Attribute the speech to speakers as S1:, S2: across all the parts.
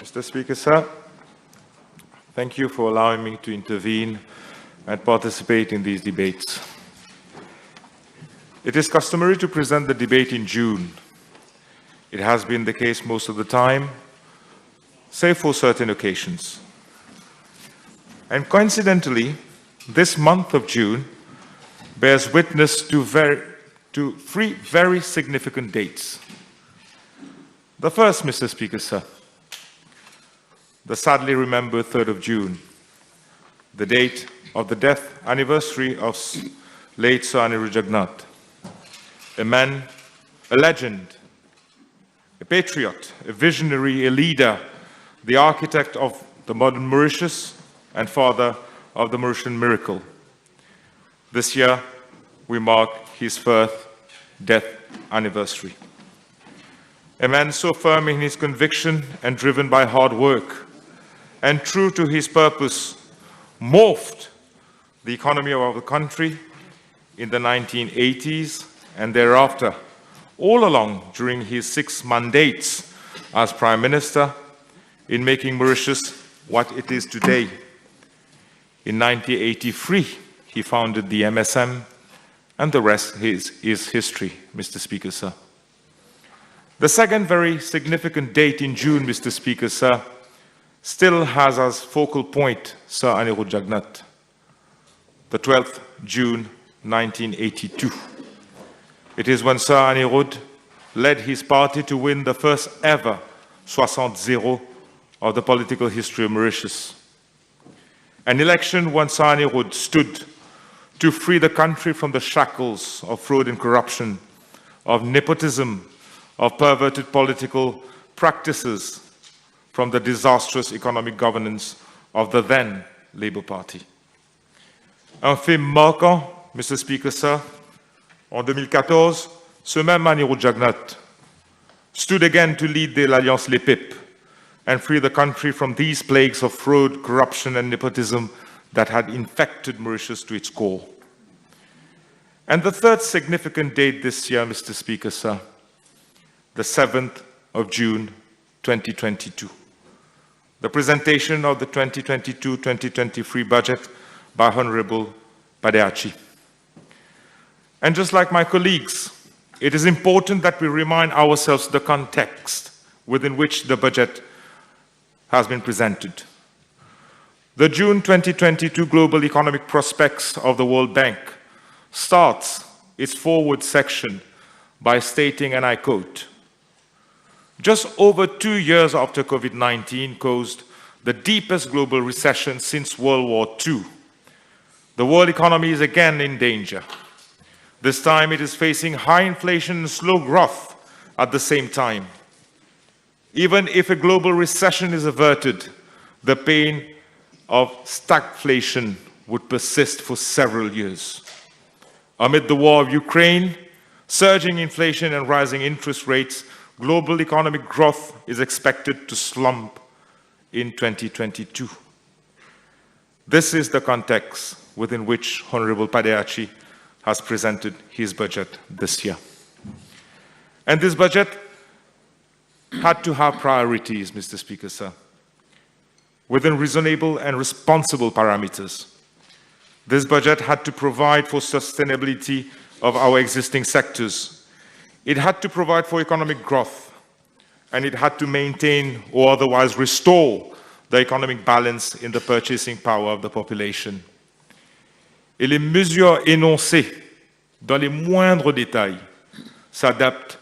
S1: Mr. Speaker, sir, thank you for allowing me to intervene and participate in these debates. It is customary to present the debate in June. It has been the case most of the time, save for certain occasions. And coincidentally, this month of June bears witness to three very significant dates. The first, Mr. Speaker, sir, the sadly remembered 3rd of June, the date of the death anniversary of late Sir Anirudh Jagannath, a man, a legend, a patriot, a visionary, a leader, the architect of the modern Mauritius and father of the Mauritian miracle. This year, we mark his first death anniversary. A man so firm in his conviction and driven by hard work and true to his purpose, morphed the economy of our country in the 1980s and thereafter, all along during his 6 mandates as Prime Minister in making Mauritius what it is today. In 1983, he founded the MSM, and the rest is history, Mr. Speaker, sir. The second very significant date in June, Mr. Speaker, sir, still has as focal point Sir Anirudh Jagannath, the 12th June 1982. It is when Sir Anirudh led his party to win the first ever 60 of the political history of Mauritius. An election when Sir Anirudh stood to free the country from the shackles of fraud and corruption, of nepotism, of perverted political practices, from the disastrous economic governance of the then Labour Party. Un fait marquant, Mr. Speaker, sir, en 2014, ce même Anirudh Jagannath stood again to lead the Alliance Les Pipes and free the country from these plagues of fraud, corruption and nepotism that had infected Mauritius to its core. And the third significant date this year, Mr. Speaker, sir, the 7th of June, 2022. The presentation of the 2022-2023 budget by Honorable Padeachi. And just like my colleagues, it is important that we remind ourselves the context within which the budget has been presented. The June 2022 Global Economic Prospects of the World Bank starts its forward section by stating, and I quote, "Just over 2 years after COVID-19 caused the deepest global recession since World War II, the world economy is again in danger. This time it is facing high inflation and slow growth at the same time. Even if a global recession is averted, the pain of stagflation would persist for several years. Amid the war of Ukraine, surging inflation and rising interest rates, global economic growth is expected to slump in 2022. This is the context within which Honorable Padeachi has presented his budget this year. And this budget had to have priorities, Mr. Speaker, sir, within reasonable and responsible parameters. This budget had to provide for sustainability of our existing sectors. It had to provide for economic growth, and it had to maintain or otherwise restore the economic balance in the purchasing power of the population. Et les mesures énoncées dans les moindres détails s'adaptent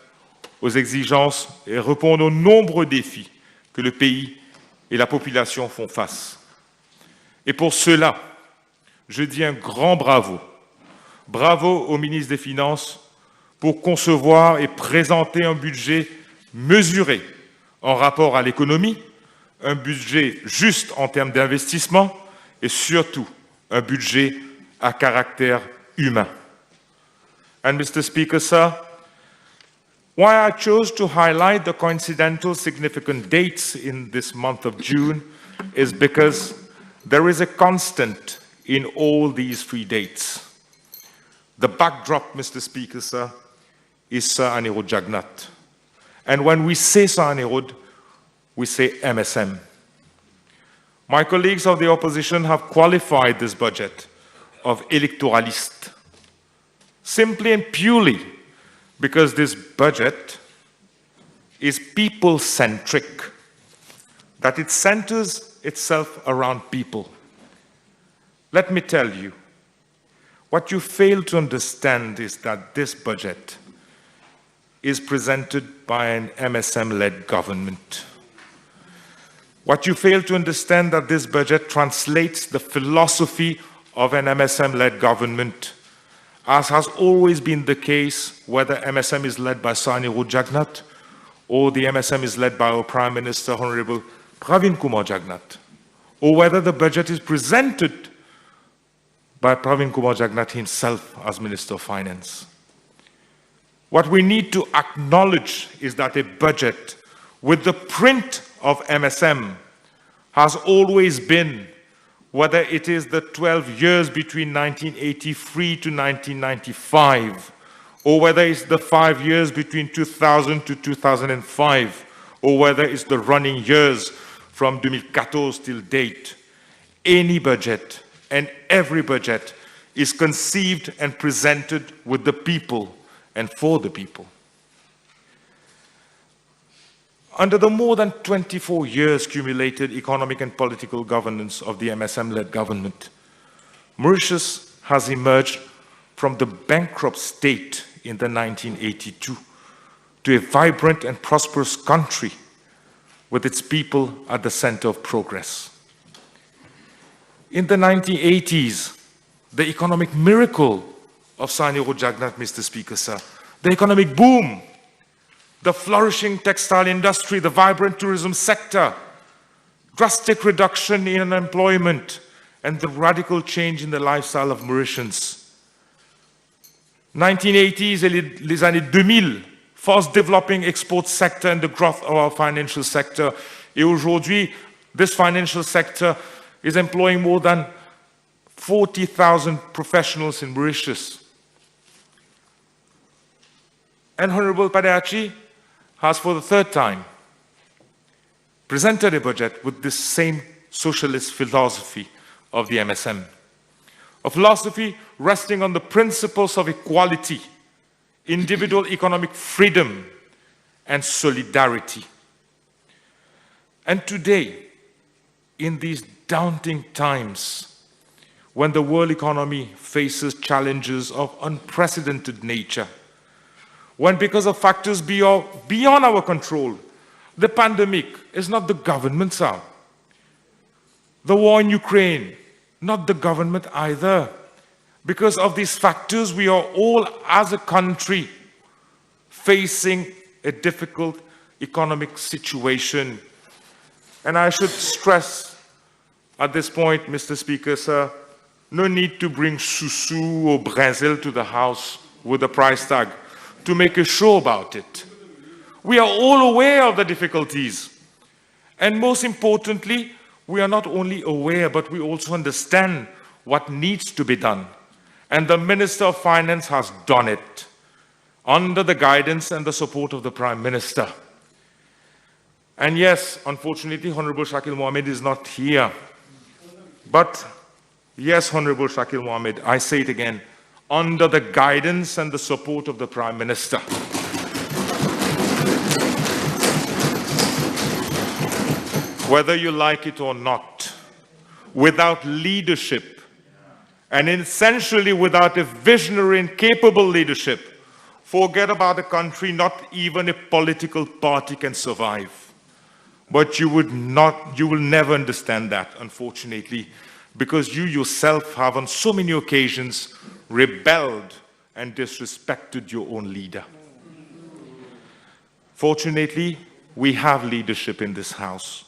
S1: aux exigences et répondent aux nombreux défis que le pays et la population font face. Et pour cela, je dis un grand bravo. Bravo au ministre des Finances pour concevoir et présenter un budget mesuré en rapport à l'économie, un budget juste en termes d'investissement et surtout un budget à caractère humain. And Mr. Speaker, sir, why I chose to highlight the coincidental significant dates in this month of June is because there is a constant in all these 3 dates. The backdrop, Mr. Speaker, sir, is Sir Anirudh Jagannath. And when we say Sir Anirudh, we say MSM. My colleagues of the opposition have qualified this budget of electoraliste, simply and purely because this budget is people-centric, that it centers itself around people. Let me tell you, what you fail to understand is that this budget is presented by an MSM-led government. What you fail to understand that this budget translates the philosophy of an MSM-led government, as has always been the case, whether MSM is led by Saniro Jagnat or the MSM is led by our Prime Minister, Honorable Pravin Kumar Jagnat, or whether the budget is presented by Pravin Kumar Jagnat himself as Minister of Finance. What we need to acknowledge is that a budget with the print of MSM has always been, whether it is the 12 years between 1983 to 1995, or whether it's the 5 years between 2000 to 2005, or whether it's the running years from 2014 till date, any budget and every budget is conceived and presented with the people and for the people. Under the more than 24 years cumulated economic and political governance of the MSM-led government, Mauritius has emerged from the bankrupt state in the 1982 to a vibrant and prosperous country with its people at the center of progress. In the 1980s, the economic miracle of Saniro Jagnat, Mr. Speaker, sir, the economic boom, the flourishing textile industry, the vibrant tourism sector, drastic reduction in unemployment, and the radical change in the lifestyle of Mauritians. 1980s et les années 2000, fast developing export sector and the growth of our financial sector. Et aujourd'hui, this financial sector is employing more than 40,000 professionals in Mauritius. And Honorable Padeachi has for the third time presented a budget with this same socialist philosophy of the MSM. A philosophy resting on the principles of equality, individual economic freedom, and solidarity. And today, in these daunting times, when the world economy faces challenges of unprecedented nature, when because of factors beyond our control, the pandemic is not the government's fault. The war in Ukraine, not the government either. Because of these factors, we are all, as a country, facing a difficult economic situation. And I should stress at this point, Mr. Speaker, sir, no need to bring Soussou or Brazil to the House with a price tag to make a show about it. We are all aware of the difficulties. And most importantly, we are not only aware, but we also understand what needs to be done. And the Minister of Finance has done it under the guidance and the support of the Prime Minister. And yes, unfortunately, Honorable Shakil Mohammed is not here. But yes, Honorable Shakil Mohammed, I say it again, under the guidance and the support of the Prime Minister. Whether you like it or not, without leadership, and essentially without a visionary and capable leadership, forget about a country, not even a political party can survive. But you will never understand that, unfortunately, because you yourself have on so many occasions rebelled and disrespected your own leader. Fortunately, we have leadership in this House.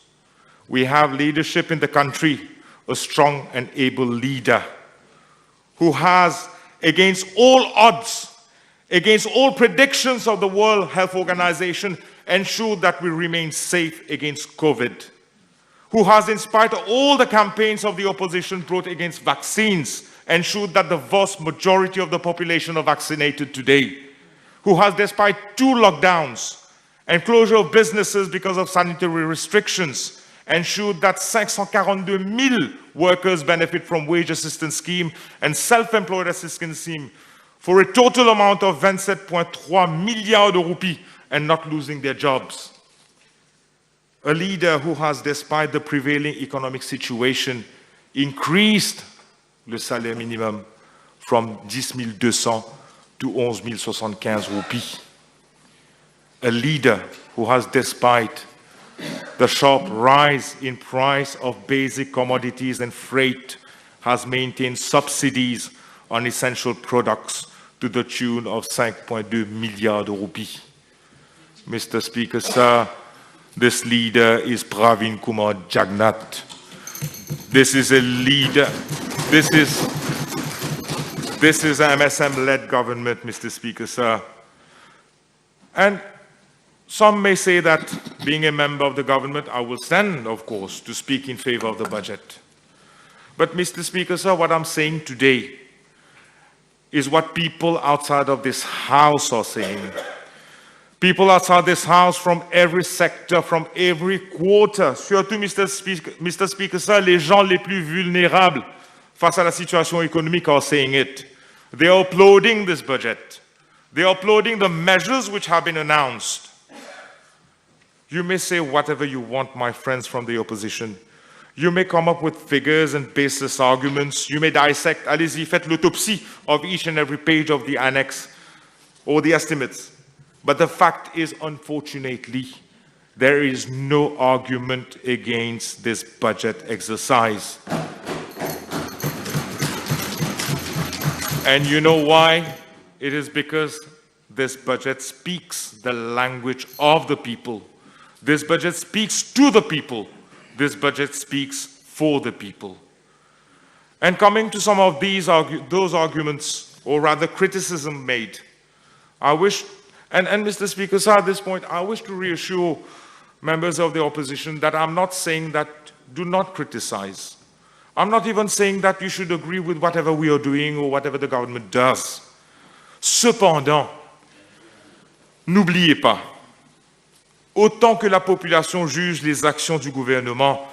S1: We have leadership in the country, a strong and able leader who has, against all odds, against all predictions of the World Health Organization, ensured that we remain safe against COVID, who has, in spite of all the campaigns of the opposition brought against vaccines, ensured that the vast majority of the population are vaccinated today, who has, despite 2 lockdowns, and closure of businesses because of sanitary restrictions ensured that 542,000 workers benefit from wage assistance scheme and self-employed assistance scheme for a total amount of 27.3 milliards de roupies and not losing their jobs. A leader who has, despite the prevailing economic situation, increased le salaire minimum from 10,200 to 11,075 roupies. A leader who has, despite the sharp rise in price of basic commodities and freight, has maintained subsidies on essential products to the tune of 5.2 milliards de roupies. Mr. Speaker, sir, this leader is Pravin Kumar Jagnnath. This is a leader. This is an MSM-led government, Mr. Speaker, sir. And some may say that being a member of the government, I will stand, of course, to speak in favor of the budget. But, Mr. Speaker, sir, what I'm saying today is what people outside of this House are saying. People outside this House from every sector, from every quarter, surtout, Mr. Speaker, sir, les gens les plus vulnérables face à la situation économique are saying it. They are applauding this budget. They are applauding the measures which have been announced. You may say whatever you want, my friends from the opposition. You may come up with figures and baseless arguments. You may dissect, allez-y, faites l'autopsie of each and every page of the annex or the estimates. But the fact is, unfortunately, there is no argument against this budget exercise. And you know why? It is because this budget speaks the language of the people. This budget speaks to the people. This budget speaks for the people. And coming to some of those arguments, or rather criticism made, I wish, and Mr. Speaker, sir, at this point, I wish to reassure members of the opposition that I'm not saying that do not criticize. I'm not even saying that you should agree with whatever we are doing or whatever the government does. Cependant, n'oubliez pas, autant que la population juge les actions du gouvernement,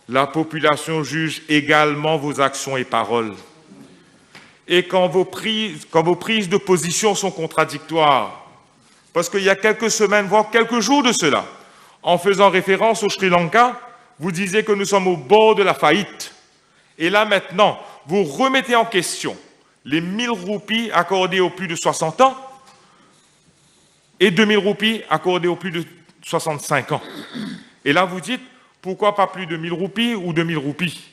S1: la population juge également vos actions et paroles. Et quand vos prises de position sont contradictoires, parce qu'il y a quelques semaines, voire quelques jours de cela, en faisant référence au Sri Lanka, vous disiez que nous sommes au bord de la faillite. Et là maintenant, vous remettez en question les 1 000 roupies accordées aux plus de 60 ans et 2 000 roupies accordées aux plus de 65 ans. Et là, vous dites, pourquoi pas plus de 1 000 roupies ou 2 000 roupies?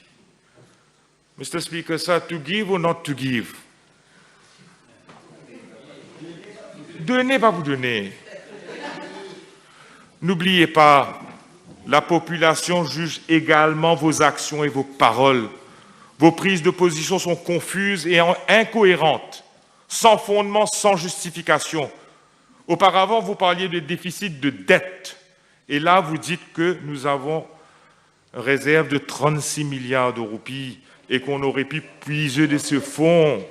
S1: Mr. Speaker, sir, to give or not to give? Donnez, pas vous donner. N'oubliez pas, la population juge également vos actions et vos paroles. Vos prises de position sont confuses et incohérentes, sans fondement, sans justification. Auparavant, vous parliez de déficit de dette. Et là, vous dites que nous avons une réserve de 36 milliards de roupies et qu'on aurait pu puiser de ce fonds.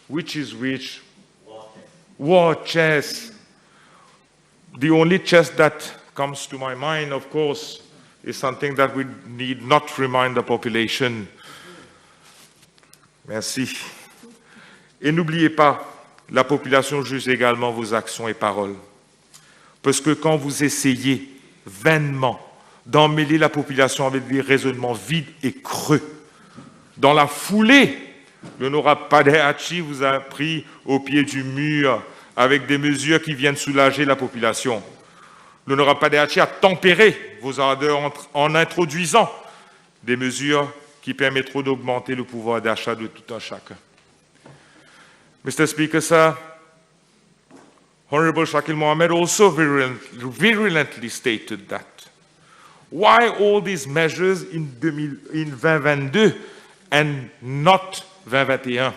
S1: Which is which? War chest. The only chest that comes to my mind, of course, is something that we need not remind the population. Merci. Et n'oubliez pas, la population juge également vos actions et paroles. Parce que quand vous essayez vainement d'emmêler la population avec des raisonnements vides et creux, dans la foulée, l'honorable Padehachi vous a pris au pied du mur avec des mesures qui viennent soulager la population. L'honorable Padehachi a tempéré vos ardeurs en introduisant des mesures qui permettront d'augmenter le pouvoir d'achat de tout un chacun. Mr. Speaker, sir, Honorable Shakil Mohammed also virulently stated that why all these measures in 2022 and not 2021?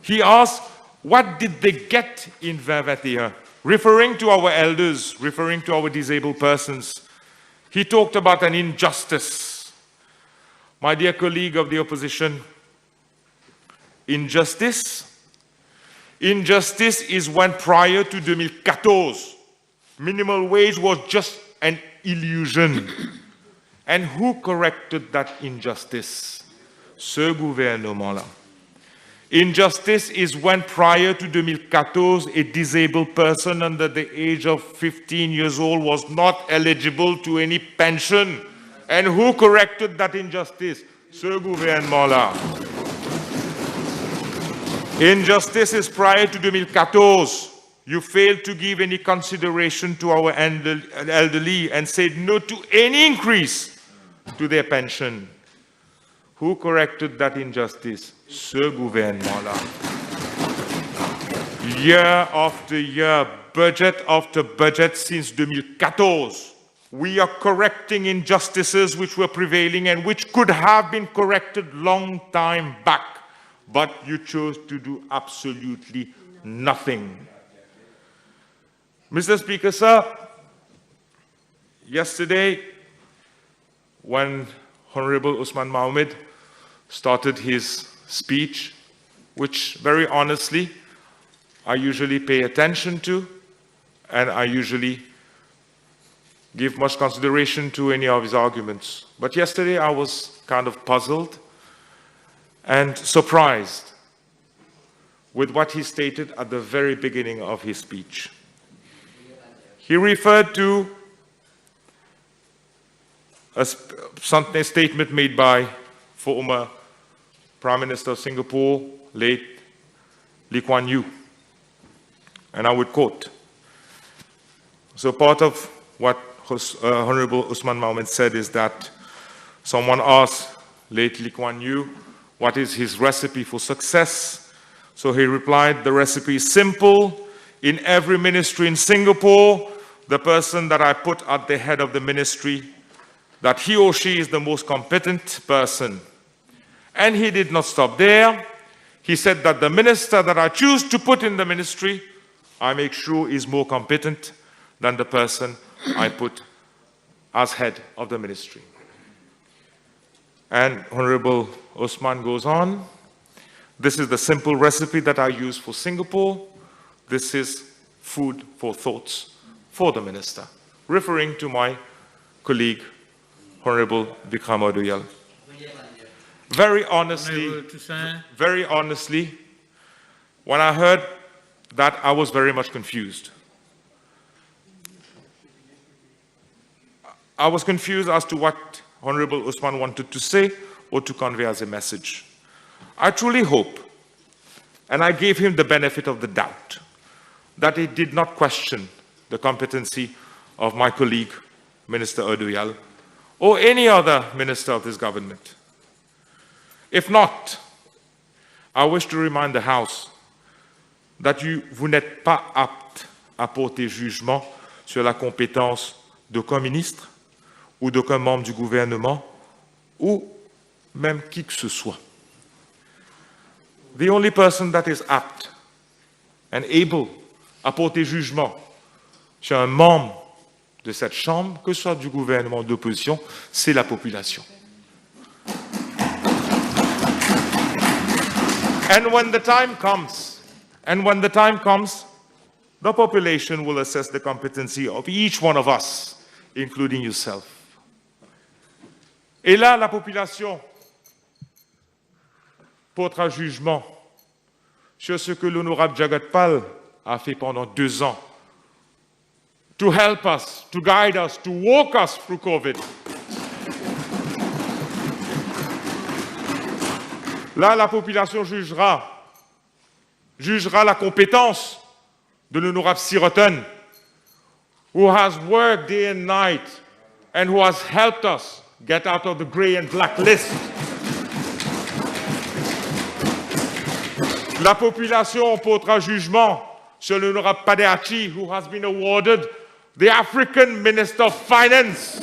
S1: He asked, what did they get in 2021? Referring to our elders, referring to our disabled persons, he talked about an injustice. My dear colleague of the opposition, injustice is when prior to 2014, minimum wage was just an illusion. And who corrected that injustice? Ce gouvernement-là. Injustice is when prior to 2014, a disabled person under the age of 15 years old was not eligible to any pension. And who corrected that injustice? Ce gouvernement-là. Injustice is prior to 2014. You failed to give any consideration to our elderly and said no to any increase to their pension. Who corrected that injustice? Ce gouvernement-là. Year after year, budget after budget since 2014, we are correcting injustices which were prevailing and which could have been corrected long time back. But you chose to do absolutely nothing. Mr. Speaker, sir, yesterday, when Honorable Usman Mohammed started his speech, which very honestly, I usually pay attention to, and I usually give much consideration to any of his arguments. But yesterday I was kind of puzzled and surprised with what he stated at the very beginning of his speech. He referred to a statement made by former Prime Minister of Singapore, late Lee Kuan Yew. And I would quote. So part of what Honorable Usman Mohammed said is that someone asked late Lee Kuan Yew what is his recipe for success. So he replied, the recipe is simple. In every ministry in Singapore, the person that I put at the head of the ministry, that he or she is the most competent person. And he did not stop there. He said that the minister that I choose to put in the ministry, I make sure is more competent than the person I put as head of the ministry. And Honorable Usman goes on, this is the simple recipe that I use for Singapore. This is food for thoughts for the minister, referring to my colleague, Honorable Vikram Adoyal. Very honestly, when I heard that, I was very much confused. I was confused as to what Honorable Usman wanted to say or to convey as a message. I truly hope, and I gave him the benefit of the doubt, that he did not question the competency of my colleague, Minister Adoyal, or any other minister of this government. If not, I wish to remind the House that vous n'êtes pas apte à porter jugement sur la compétence d'aucun ministre ou d'aucun membre du gouvernement ou même qui que ce soit. The only person that is apt and able à porter jugement sur un membre de cette Chambre, que ce soit du gouvernement ou de l'opposition, c'est la population. And when the time comes, the population will assess the competency of each one of us, including yourself. Et là, la population portera jugement sur ce que l'honorable Jagat Pal a fait pendant 2 ans to help us, to guide us, to walk us through COVID. Là, la population jugera la compétence de l'honorable Sirotan, who has worked day and night and who has helped us get out of the grey and black list. La population portera jugement sur l'honorable Padeachi, who has been awarded the African Minister of Finance.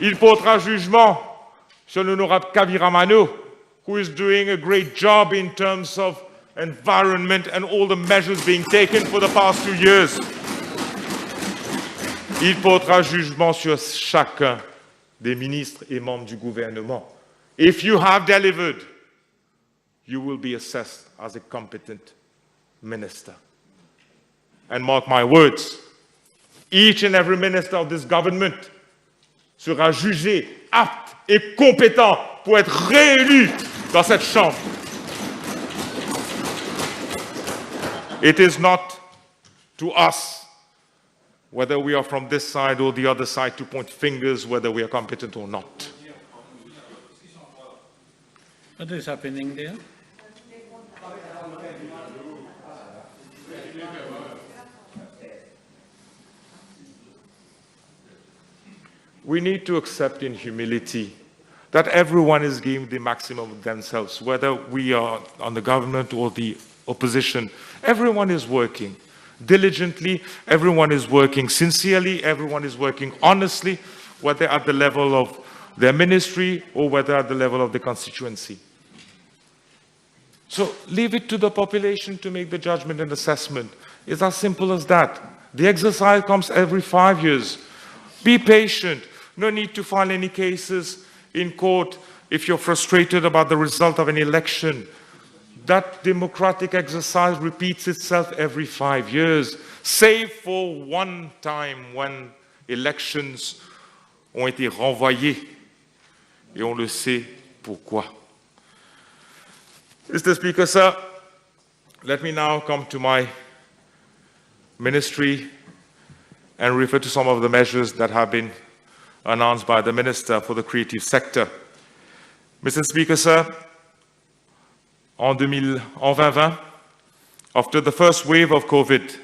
S1: Il portera jugement sur l'honorable Kaviramano, who is doing a great job in terms of environment and all the measures being taken for the past 2 years. Il portera jugement sur chacun des ministres et membres du gouvernement. If you have delivered, you will be assessed as a competent minister. and mark my words, each and every minister of this government sera jugé apte et compétent pour être réélu dans cette chambre. It is not to us, whether we are from this side or the other side, to point fingers whether we are competent or not.
S2: What is happening there?
S1: We need to accept in humility that everyone is giving the maximum of themselves, whether we are on the government or the opposition. Everyone is working diligently, everyone is working sincerely, everyone is working honestly, whether at the level of their ministry or whether at the level of the constituency. So leave it to the population to make the judgment and assessment. It's as simple as that. The exercise comes every 5 years. Be patient. No need to file any cases in court if you're frustrated about the result of an election. That democratic exercise repeats itself every 5 years, save for one time when elections ont été renvoyées. Et on le sait pourquoi. Mr. Speaker, sir, let me now come to my ministry and refer to some of the measures that have been announced by the Minister for the Creative Sector. Mr. Speaker, sir, en 2020, after the first wave of COVID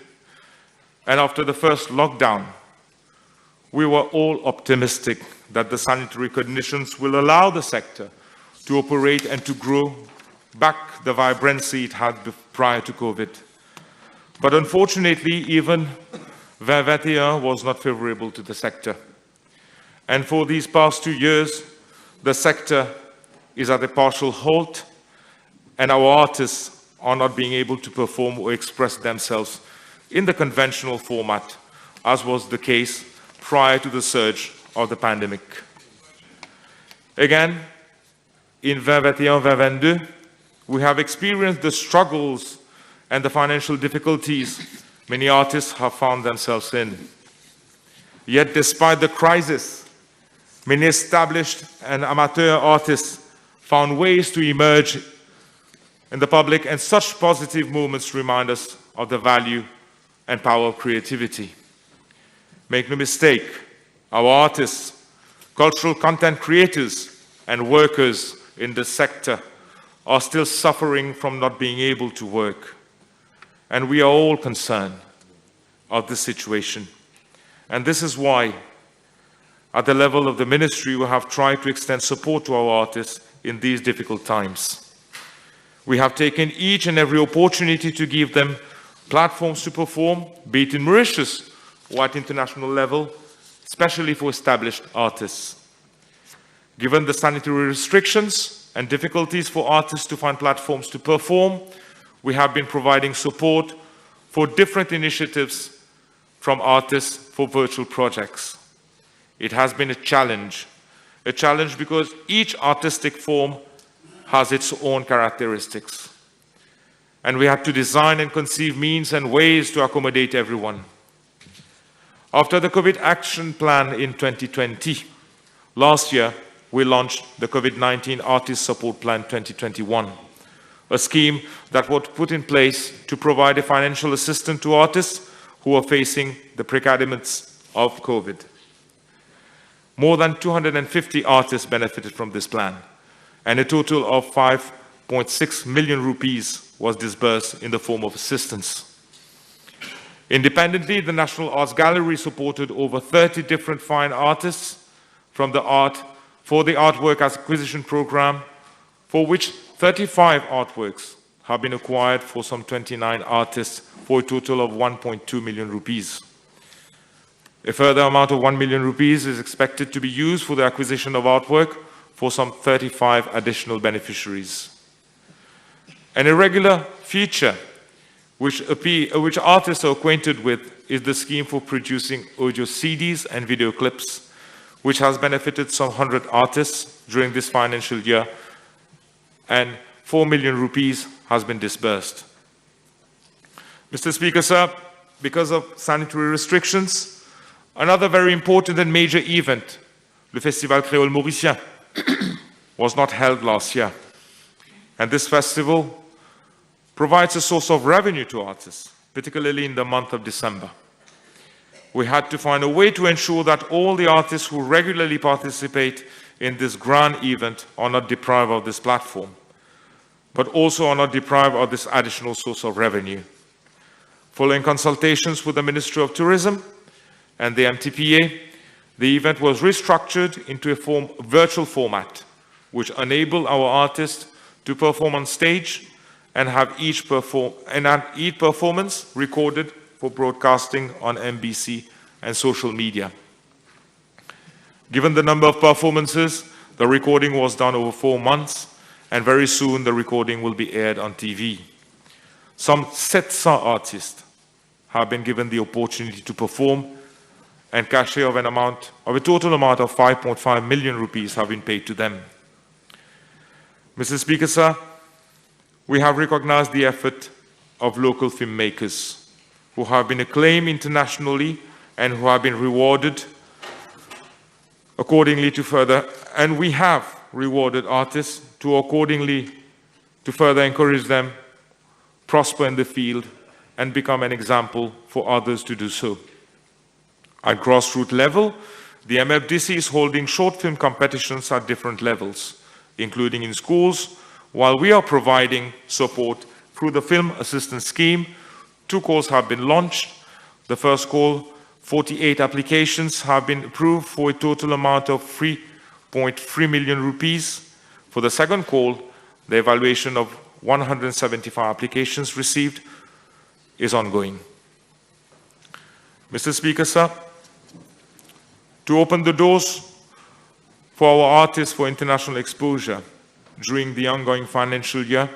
S1: and after the first lockdown, we were all optimistic that the sanitary conditions will allow the sector to operate and to grow back the vibrancy it had prior to COVID. But unfortunately, even 2021 was not favorable to the sector. And for these past 2 years, the sector is at a partial halt, and our artists are not being able to perform or express themselves in the conventional format, as was the case prior to the surge of the pandemic. Again, in 2021-2022, we have experienced the struggles and the financial difficulties many artists have found themselves in. Yet, despite the crisis, many established and amateur artists found ways to emerge in the public, and such positive movements remind us of the value and power of creativity. Make no mistake, our artists, cultural content creators, and workers in the sector are still suffering from not being able to work. And we are all concerned of this situation. And this is why, at the level of the ministry, we have tried to extend support to our artists in these difficult times. We have taken each and every opportunity to give them platforms to perform, be it in Mauritius or at international level, especially for established artists. Given the sanitary restrictions and difficulties for artists to find platforms to perform, we have been providing support for different initiatives from artists for virtual projects. It has been a challenge because each artistic form has its own characteristics. And we had to design and conceive means and ways to accommodate everyone. After the COVID Action Plan in 2020, last year, we launched the COVID-19 Artist Support Plan 2021, a scheme that was put in place to provide a financial assistance to artists who are facing the predicaments of COVID. More than 250 artists benefited from this plan, and a total of 5.6 million rupees was disbursed in the form of assistance. Independently, the National Arts Gallery supported over 30 different fine artists for the Artwork Acquisition Program, for which 35 artworks have been acquired for some 29 artists for a total of 1.2 million rupees. A further amount of 1 million rupees is expected to be used for the acquisition of artwork for some 35 additional beneficiaries. An irregular feature which artists are acquainted with is the scheme for producing audio CDs and video clips, which has benefited some 100 artists during this financial year, and 4 million rupees has been disbursed. Mr. Speaker, sir, because of sanitary restrictions, another very important and major event, the Festival Créole Mauricien, was not held last year. And this festival provides a source of revenue to artists, particularly in the month of December. We had to find a way to ensure that all the artists who regularly participate in this grand event are not deprived of this platform, but also are not deprived of this additional source of revenue. Following consultations with the Ministry of Tourism and the MTPA, the event was restructured into a virtual format, which enabled our artists to perform on stage and have each performance recorded for broadcasting on MBC and social media. Given the number of performances, the recording was done over 4 months, and very soon the recording will be aired on TV. Some 700 artists have been given the opportunity to perform, and cachet of a total amount of 5.5 million rupees have been paid to them. Mr. Speaker, sir, we have recognized the effort of local filmmakers who have been acclaimed internationally and who have been rewarded accordingly and we have rewarded artists to further encourage them, prosper in the field, and become an example for others to do so. At grassroots level, the MFDC is holding short film competitions at different levels, including in schools, while we are providing support through the Film Assistance Scheme. 2 calls have been launched. The first call, 48 applications have been approved for a total amount of 3.3 million rupees. For the second call, the evaluation of 175 applications received is ongoing. Mr. Speaker, sir, to open the doors for our artists for international exposure during the ongoing financial year,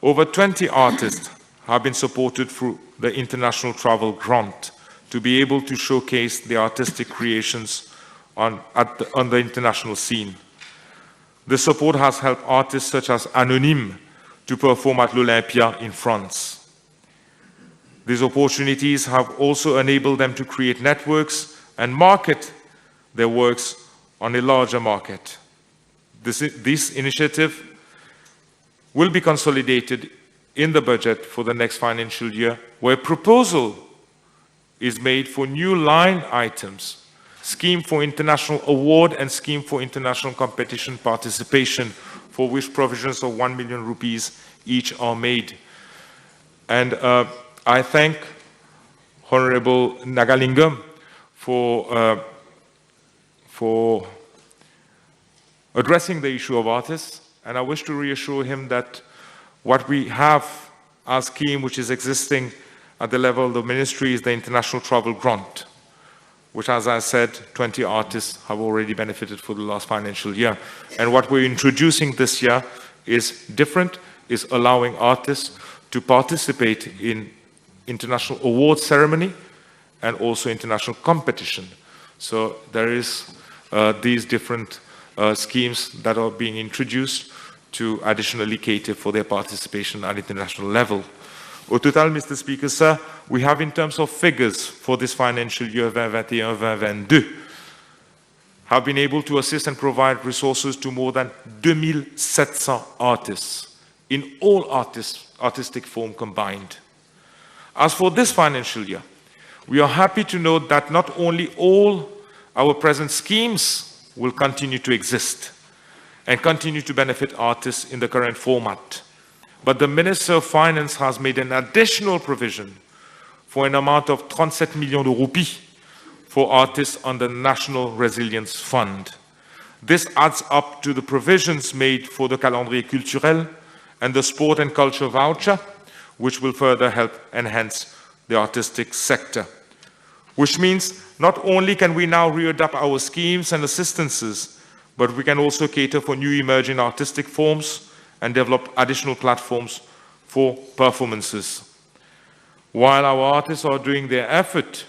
S1: over 20 artists have been supported through the International Travel Grant to be able to showcase their artistic creations on the international scene. This support has helped artists such as Anonyme to perform at l'Olympia in France. These opportunities have also enabled them to create networks and market their works on a larger market. This initiative will be consolidated in the budget for the next financial year, where a proposal is made for new line items, scheme for international award and scheme for international competition participation, for which provisions of 1 million rupees each are made. And I thank Honorable Nagalingam for addressing the issue of artists, and I wish to reassure him that what we have as scheme which is existing at the level of the ministry is the International Travel Grant, which, as I said, 20 artists have already benefited for the last financial year. And what we're introducing this year is different, is allowing artists to participate in international award ceremony and also international competition. So there is these different schemes that are being introduced to additionally cater for their participation at international level. Au total, Mr. Speaker, sir, we have in terms of figures for this financial year 2021-2022, have been able to assist and provide resources to more than 2,700 artists in all artistic form combined. As for this financial year, we are happy to note that not only all our present schemes will continue to exist and continue to benefit artists in the current format, but the Minister of Finance has made an additional provision for an amount of 37 millions de rupees for artists under the National Resilience Fund. This adds up to the provisions made for the calendrier culturel and the sport and culture voucher, which will further help enhance the artistic sector. Which means not only can we now readapt our schemes and assistances, but we can also cater for new emerging artistic forms and develop additional platforms for performances. While our artists are doing their effort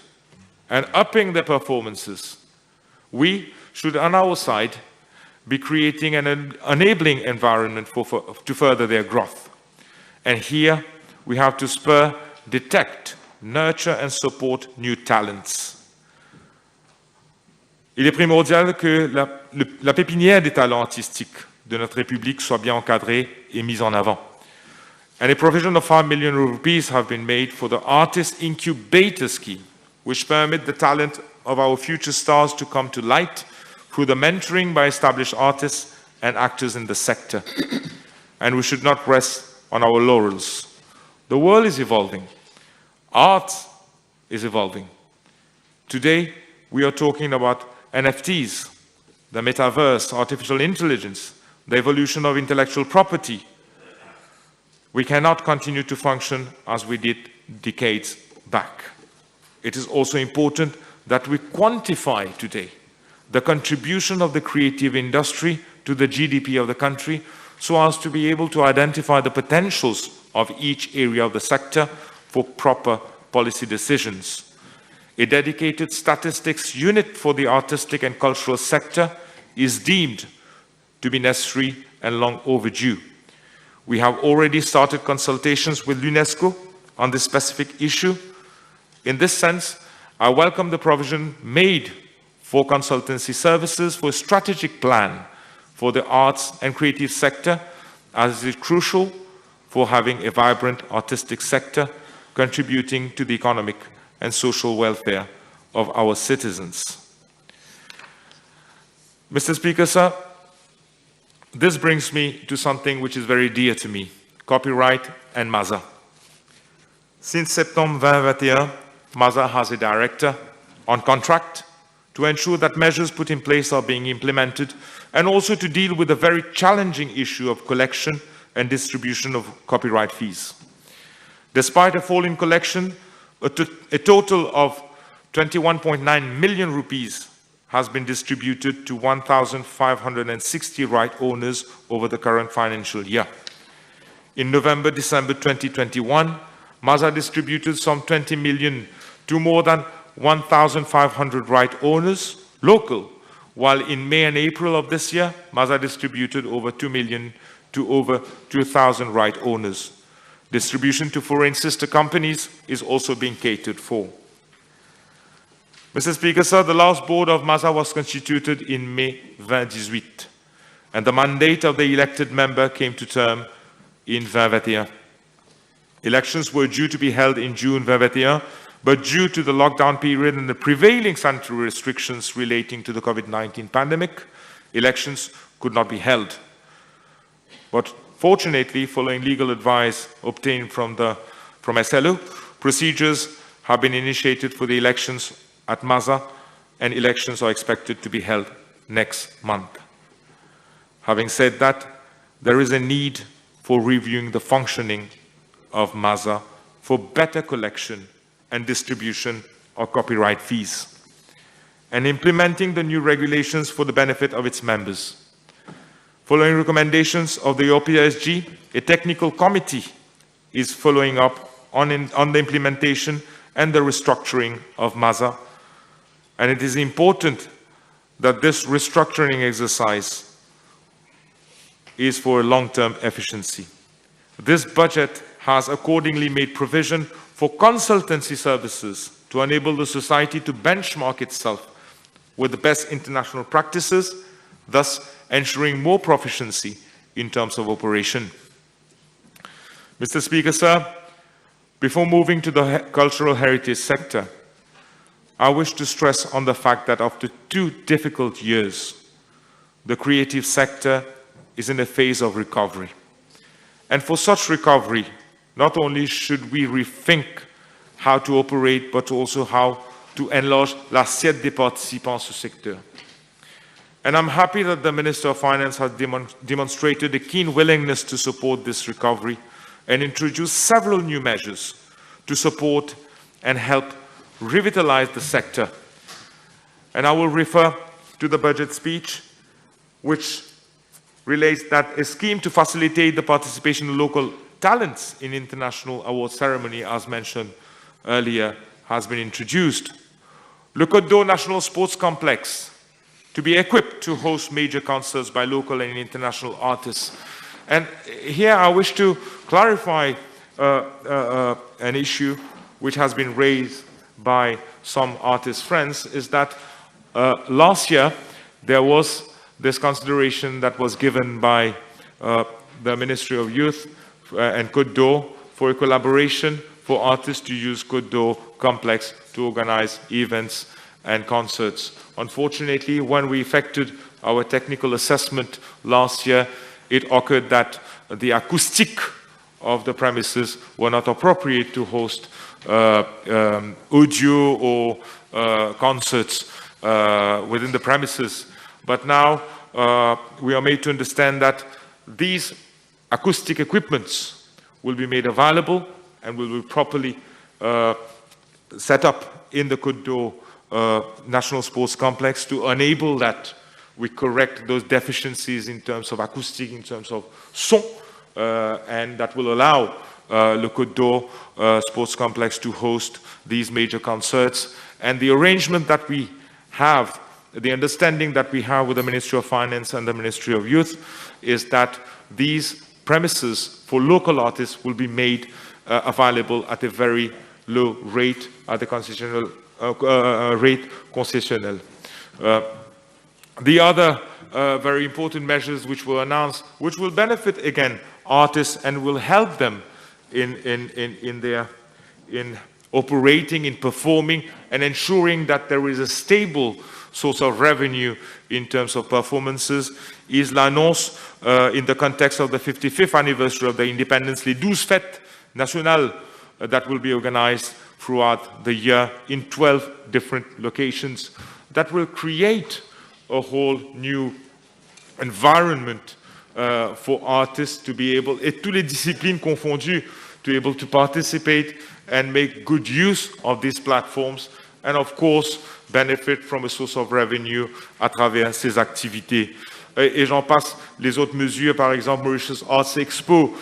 S1: and upping their performances, we should on our side be creating an enabling environment to further their growth. And here we have to detect nurture and support new talents. Il est primordial que la pépinière des talents artistiques de notre République soit bien encadrée et mise en avant. And a provision of 5 million rupees have been made for the Artist Incubator Scheme, which permit the talent of our future stars to come to light through the mentoring by established artists and actors in the sector. And we should not rest on our laurels. The world is evolving. Art is evolving. Today, we are talking about NFTs, the metaverse, artificial intelligence, the evolution of intellectual property. We cannot continue to function as we did decades back. It is also important that we quantify today the contribution of the creative industry to the GDP of the country so as to be able to identify the potentials of each area of the sector for proper policy decisions. A dedicated statistics unit for the artistic and cultural sector is deemed to be necessary and long overdue. We have already started consultations with UNESCO on this specific issue. In this sense, I welcome the provision made for consultancy services for a strategic plan for the arts and creative sector, as it is crucial for having a vibrant artistic sector contributing to the economic and social welfare of our citizens. Mr. Speaker, sir, this brings me to something which is very dear to me, copyright and MAZA. Since September 2021, MAZA has a director on contract to ensure that measures put in place are being implemented and also to deal with the very challenging issue of collection and distribution of copyright fees. Despite a fall in collection, a total of 21.9 million rupees has been distributed to 1,560 right owners over the current financial year. In November-December 2021, MAZA distributed some 20 million to more than 1,500 right owners, local, while in May and April of this year, MAZA distributed over 2 million to over 2,000 right owners. Distribution to foreign sister companies is also being catered for. Mr. Speaker, sir, the last board of MAZA was constituted in May 2018, and the mandate of the elected member came to term in 2021. Elections were due to be held in June 2021, but due to the lockdown period and the prevailing sanitary restrictions relating to the COVID-19 pandemic, elections could not be held. But fortunately, following legal advice obtained from SLO, procedures have been initiated for the elections at MAZA, and elections are expected to be held next month. Having said that, there is a need for reviewing the functioning of MAZA for better collection and distribution of copyright fees, and implementing the new regulations for the benefit of its members. Following recommendations of the OPSG, a technical committee is following up on the implementation and the restructuring of MAZA, and it is important that this restructuring exercise is for a long-term efficiency. This budget has accordingly made provision for consultancy services to enable the society to benchmark itself with the best international practices, thus ensuring more proficiency in terms of operation. Mr. Speaker, sir, before moving to the cultural heritage sector, I wish to stress on the fact that after 2 difficult years, the creative sector is in a phase of recovery. And for such recovery, not only should we rethink how to operate, but also how to enlarge l'assiette des participants ce secteur. And I'm happy that the Minister of Finance has demonstrated a keen willingness to support this recovery and introduce several new measures to support and help revitalize the sector. And I will refer to the budget speech, which relates that a scheme to facilitate the participation of local talents in international award ceremony, as mentioned earlier, has been introduced. Le Côte d'Or National Sports Complex to be equipped to host major concerts by local and international artists. And here I wish to clarify an issue which has been raised by some artist friends is that last year there was this consideration that was given by the Ministry of Youth and Côte d'Or for a collaboration for artists to use Côte d'Or complex to organize events and concerts. Unfortunately, when we effected our technical assessment last year, it occurred that the acoustic of the premises were not appropriate to host audio or concerts within the premises. But now we are made to understand that these acoustic equipments will be made available and will be properly set up in the Côte d'Or National Sports Complex to enable that we correct those deficiencies in terms of acoustic, in terms of son, and that will allow le Côte d'Or Sports Complex to host these major concerts. And the arrangement that we have, the understanding that we have with the Ministry of Finance and the Ministry of Youth is that these premises for local artists will be made available at a very low rate, at the concessional rate concessionnel. The other very important measures which were announced, which will benefit again artists and will help them in operating, in performing, and ensuring that there is a stable source of revenue in terms of performances, is l'annonce in the context of the 55th anniversary of the independence, les 12 fêtes nationales that will be organized throughout the year in 12 different locations that will create a whole new environment for artists to be able, et toutes les disciplines confondues, to be able to participate and make good use of these platforms and of course benefit from a source of revenue à travers ces activités. Et j'en passe les autres mesures, par exemple Mauritius Arts Expo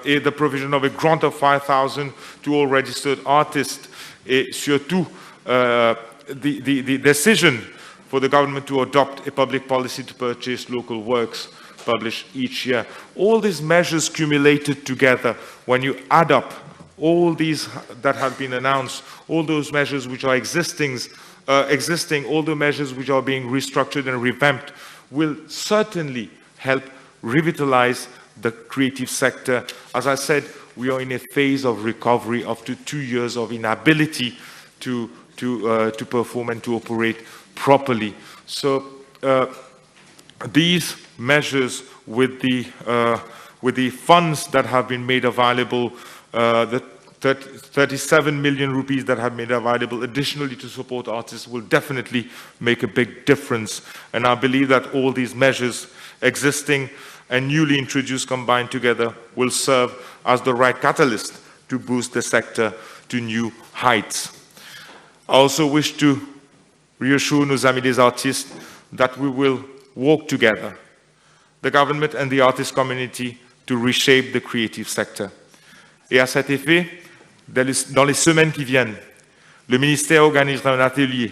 S1: et the provision of a grant of 5,000 to all registered artists, et surtout the decision for the government to adopt a public policy to purchase local works published each year. All these measures cumulated together, when you add up all these that have been announced, all those measures which are existing, all the measures which are being restructured and revamped, will certainly help revitalize the creative sector. As I said, we are in a phase of recovery after 2 years of inability to perform and to operate properly. So these measures with the funds that have been made available, the 37 million rupees that have been made available additionally to support artists will definitely make a big difference. And I believe that all these measures, existing and newly introduced combined together, will serve as the right catalyst to boost the sector to new heights. I also wish to reassure nos amis les artistes that we will work together, the government and the artist community, to reshape the creative sector. Et à cet effet, dans les semaines qui viennent, le ministère organisera un atelier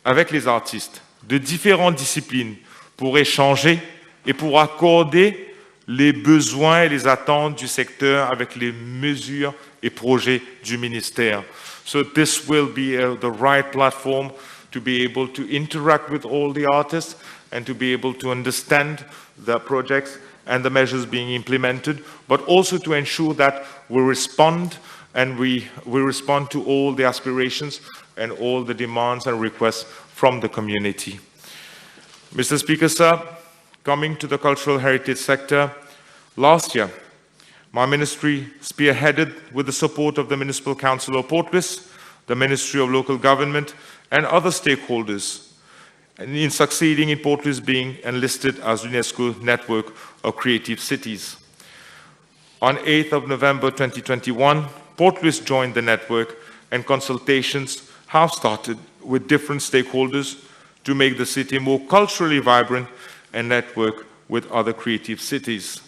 S1: avec les artistes de différentes disciplines pour échanger et pour accorder les besoins et les attentes du secteur avec les mesures et projets du ministère. So this will be the right platform to be able to interact with all the artists and to be able to understand the projects and the measures being implemented, but also to ensure that we respond and we respond to all the aspirations and all the demands and requests from the community. Mr. Speaker, sir, coming to the cultural heritage sector, last year, my ministry spearheaded with the support of the Municipal Council of Port Louis, the Ministry of Local Government, and other stakeholders, and in succeeding in Port Louis being enlisted as UNESCO network of creative cities. On 8th of November 2021, Port Louis joined the network, and consultations have started with different stakeholders to make the city more culturally vibrant and network with other creative cities.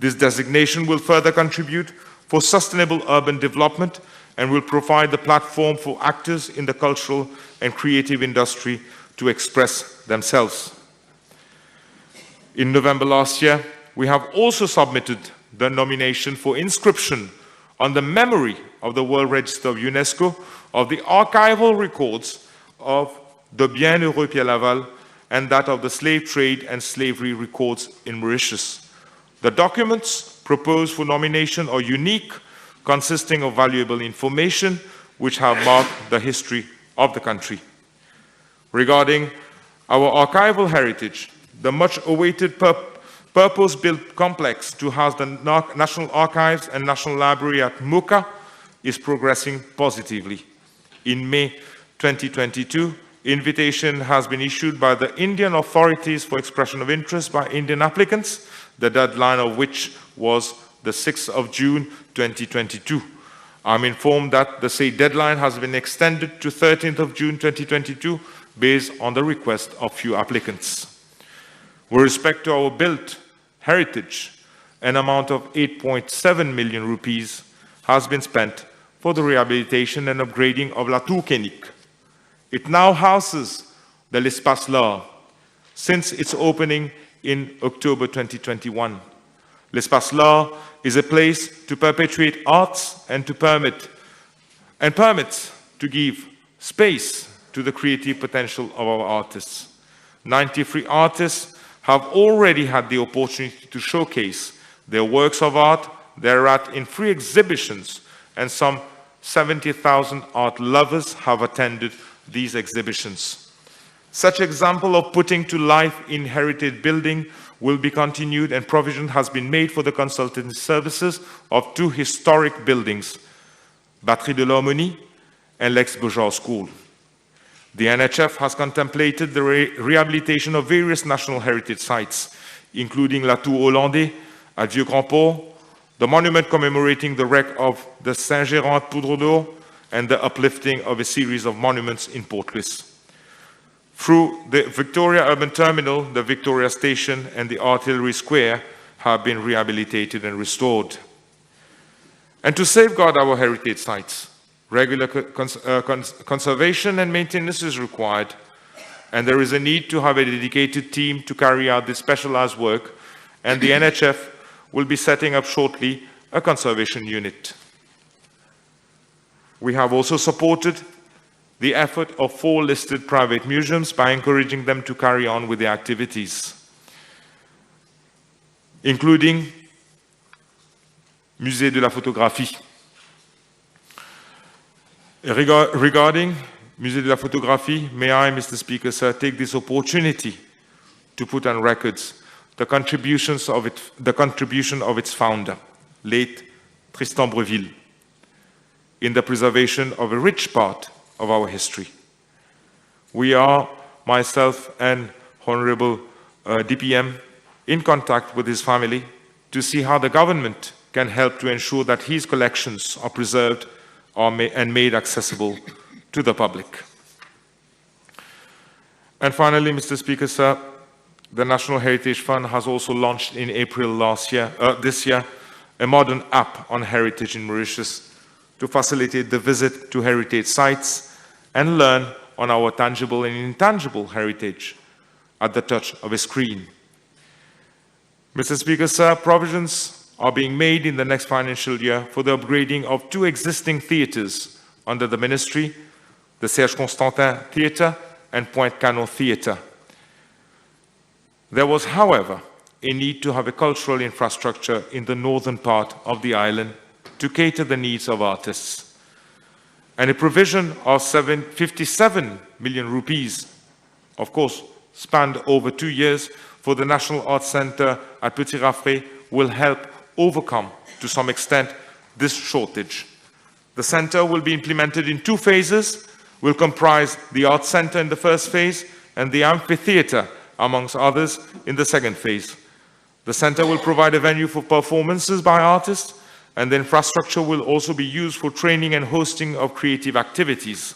S1: This designation will further contribute for sustainable urban development and will provide the platform for actors in the cultural and creative industry to express themselves. In November last year, we have also submitted the nomination for inscription on the memory of the World Register of UNESCO of the archival records of the Bienheureux Pierre Laval and that of the slave trade and slavery records in Mauritius. The documents proposed for nomination are unique, consisting of valuable information which have marked the history of the country. Regarding our archival heritage, the much-awaited purpose-built complex to house the National Archives and National Library at Moka is progressing positively. In May 2022, invitation has been issued by the Indian authorities for expression of interest by Indian applicants, the deadline of which was the 6th of June 2022. I'm informed that the said deadline has been extended to 13th of June 2022 based on the request of few applicants. With respect to our built heritage, an amount of 8.7 million rupees has been spent for the rehabilitation and upgrading of La Tour Kénique. It now houses the L'Espace L'Art since its opening in October 2021. L'Espace L'Art is a place to perpetuate arts and permits to give space to the creative potential of our artists. 93 artists have already had the opportunity to showcase their works of art thereat in free exhibitions, and some 70,000 art lovers have attended these exhibitions. Such example of putting to life inherited building will be continued, and provision has been made for the consultancy services of two historic buildings, Batterie de l'Harmonie and l'Ex-Beaujard School. The NHF has contemplated the rehabilitation of various national heritage sites, including La Tour Hollandais at Vieux-Grand-Port, the monument commemorating the wreck of the Saint-Géran at Poudre d'Or, and the uplifting of a series of monuments in Port Louis. Through the Victoria Urban Terminal, the Victoria Station, and the Artillery Square have been rehabilitated and restored. And to safeguard our heritage sites, regular conservation and maintenance is required, and there is a need to have a dedicated team to carry out this specialized work, and the NHF will be setting up shortly a conservation unit. We have also supported the effort of 4 listed private museums by encouraging them to carry on with their activities, including Musée de la Photographie. Regarding Musée de la Photographie, may I, Mr. Speaker, sir, take this opportunity to put on records the contribution of its founder, late Tristan Breville, in the preservation of a rich part of our history. We are, myself and Honorable DPM, in contact with his family to see how the government can help to ensure that his collections are preserved and made accessible to the public. And finally, Mr. Speaker, sir, the National Heritage Fund has also launched in April this year, a modern app on heritage in Mauritius to facilitate the visit to heritage sites and learn on our tangible and intangible heritage at the touch of a screen. Mr. Speaker, sir, provisions are being made in the next financial year for the upgrading of 2 existing theatres under the ministry, the Serge Constantin Theatre and Pointe Canon Theatre. There was, however, a need to have a cultural infrastructure in the northern part of the island to cater the needs of artists. And a provision of 57 million rupees, of course, spanned over 2 years for the National Arts Centre at Petit Raffray will help overcome, to some extent, this shortage. The centre will be implemented in 2 phases, will comprise the Arts Centre in the first phase and the amphitheatre, amongst others, in the second phase. The centre will provide a venue for performances by artists, and the infrastructure will also be used for training and hosting of creative activities.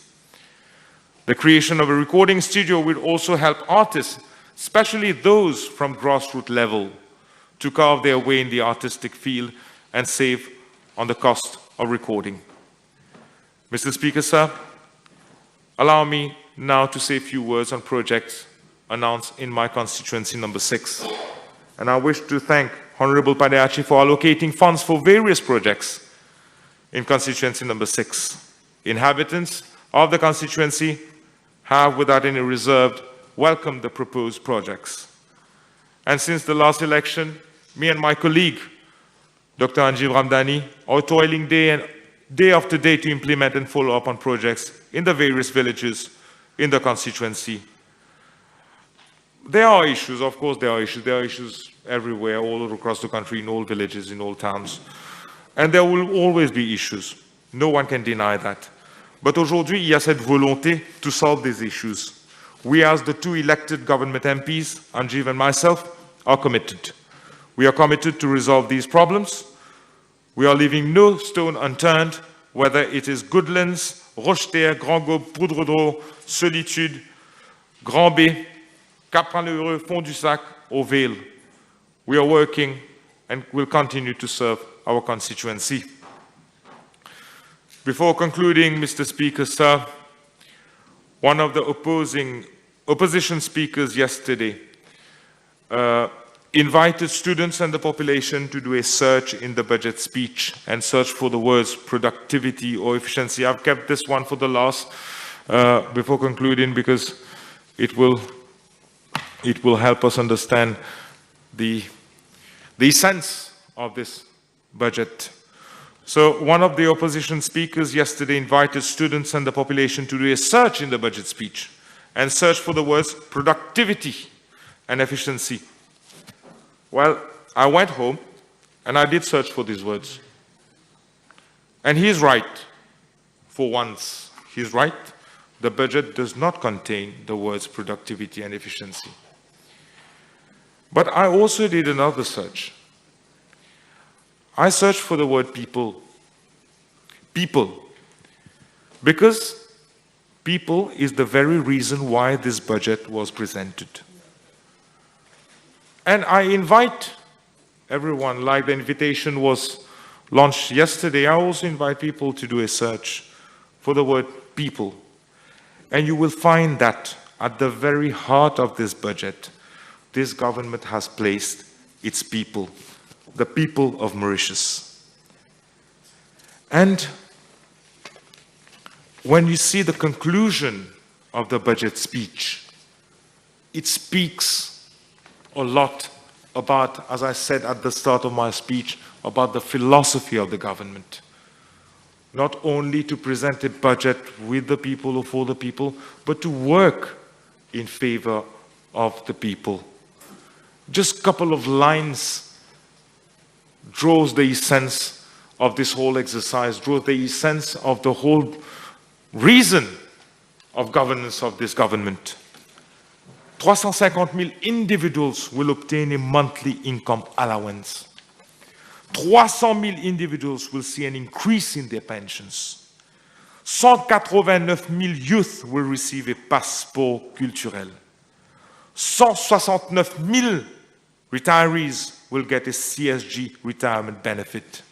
S1: The creation of a recording studio will also help artists, especially those from grassroots level, to carve their way in the artistic field and save on the cost of recording. Mr. Speaker, sir, allow me now to say a few words on projects announced in my constituency number 6. And I wish to thank Honorable Padeachi for allocating funds for various projects. in constituency number 6. Inhabitants of the constituency have, without any reserve, welcomed the proposed projects. And since the last election, me and my colleague, Dr. Anjeev Ramdani, are toiling day after day to implement and follow up on projects in the various villages in the constituency. There are issues, of course there are issues. There are issues everywhere, all across the country, in all villages, in all towns. And there will always be issues. No one can deny that. But aujourd'hui, il y a cette volonté to solve these issues. We, as the 2 elected government MPs, Anjeev and myself, are committed. We are committed to resolve these problems. We are leaving no stone unturned, whether it is Goodlands, Rocheterre, Grand Gobe, Poudre d'Eau, Solitude, Grand B, Cap-Prin-le-Heureux, Fond-du-Sac, or Vale. We are working and will continue to serve our constituency. Before concluding, Mr. Speaker, sir, one of the opposition speakers yesterday invited students and the population to do a search in the budget speech and search for the words productivity or efficiency. I've kept this one for the last before concluding because it will help us understand the sense of this budget. So one of the opposition speakers yesterday invited students and the population to do a search in the budget speech and search for the words productivity and efficiency. Well, I went home and I did search for these words. And he's right. For once, he's right. The budget does not contain the words productivity and efficiency. But I also did another search. I searched for the word people. People. Because people is the very reason why this budget was presented. And I invite everyone, like the invitation was launched yesterday, I also invite people to do a search for the word people. And you will find that at the very heart of this budget, this government has placed its people, the people of Mauritius. And when you see the conclusion of the budget speech, it speaks a lot about, as I said at the start of my speech, about the philosophy of the government. Not only to present a budget with the people or for the people, but to work in favor of the people. Just a couple of lines draws the essence of this whole exercise, draws the essence of the whole reason of governance of this government. 350,000 individuals will obtain a monthly income allowance. 300,000 individuals will see an increase in their pensions. 189,000 youth will receive a passeport culturel. 169,000 retirees will get a CSG retirement benefit.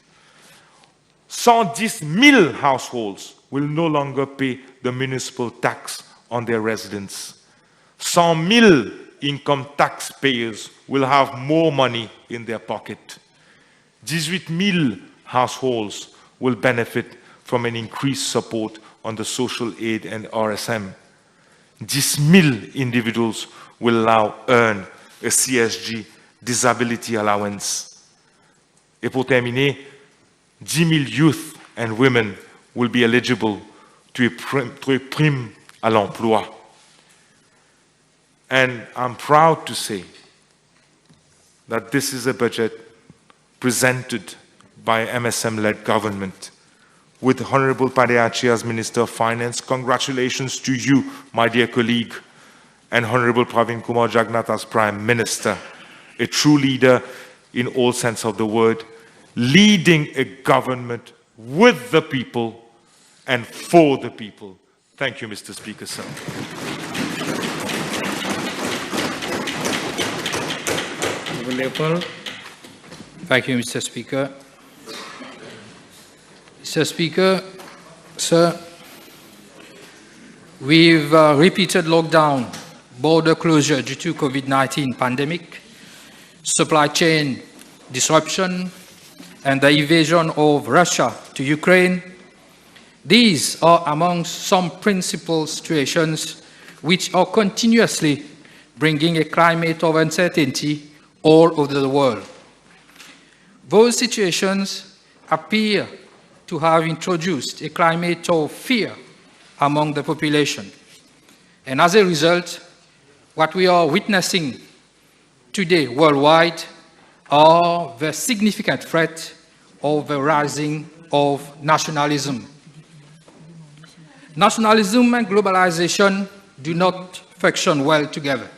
S1: 110,000 households will no longer pay the municipal tax on their residence. 100,000 income taxpayers will have more money in their pocket. 18,000 households will benefit from an increased support on the social aid and RSM. 10,000 individuals will now earn a CSG disability allowance. Et pour terminer, 10,000 youth and women will be eligible to a prime à l'emploi. And I'm proud to say that this is a budget presented by MSM-led government with Honorable Padeachi as Minister of Finance. Congratulations to you, my dear colleague, and Honorable Pravin Kumar Jagannath as Prime Minister, a true leader in all sense of the word, leading a government with the people and for the people. Thank you, Mr. Speaker, sir.
S2: Thank you, Mr. Speaker. Mr. Speaker, sir, with repeated lockdown, border closure due to COVID-19 pandemic, supply chain disruption, and the invasion of Russia to Ukraine, these are among some principal situations which are continuously bringing a climate of uncertainty all over the world. Those situations appear to have introduced a climate of fear among the population. And as a result, what we are witnessing today worldwide are the significant threat of the rising of nationalism. Nationalism and globalization do not function well together.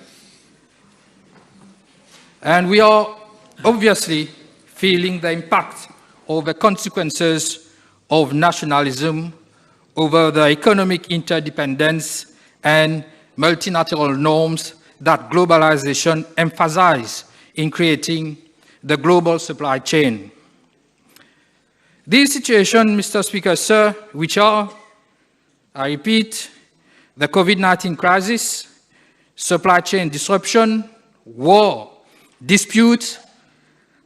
S2: And we are obviously feeling the impact of the consequences of nationalism over the economic interdependence and multilateral norms that globalization emphasizes in creating the global supply chain. These situations, Mr. Speaker, sir, which are, I repeat, the COVID-19 crisis, supply chain disruption, war, disputes,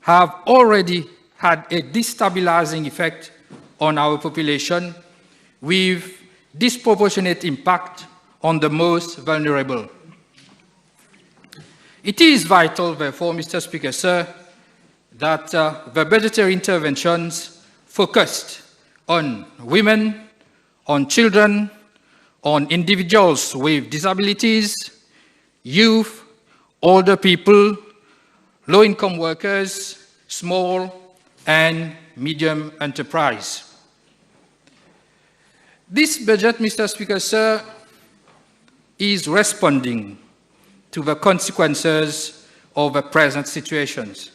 S2: have already had a destabilizing effect on our population with disproportionate impact on the most vulnerable. It is vital, therefore, Mr. Speaker, sir, that the budgetary interventions focused on women, on children, on individuals with disabilities, youth, older people, low-income workers, small and medium enterprise. This budget, Mr. Speaker, sir, is responding to the consequences of the present situations.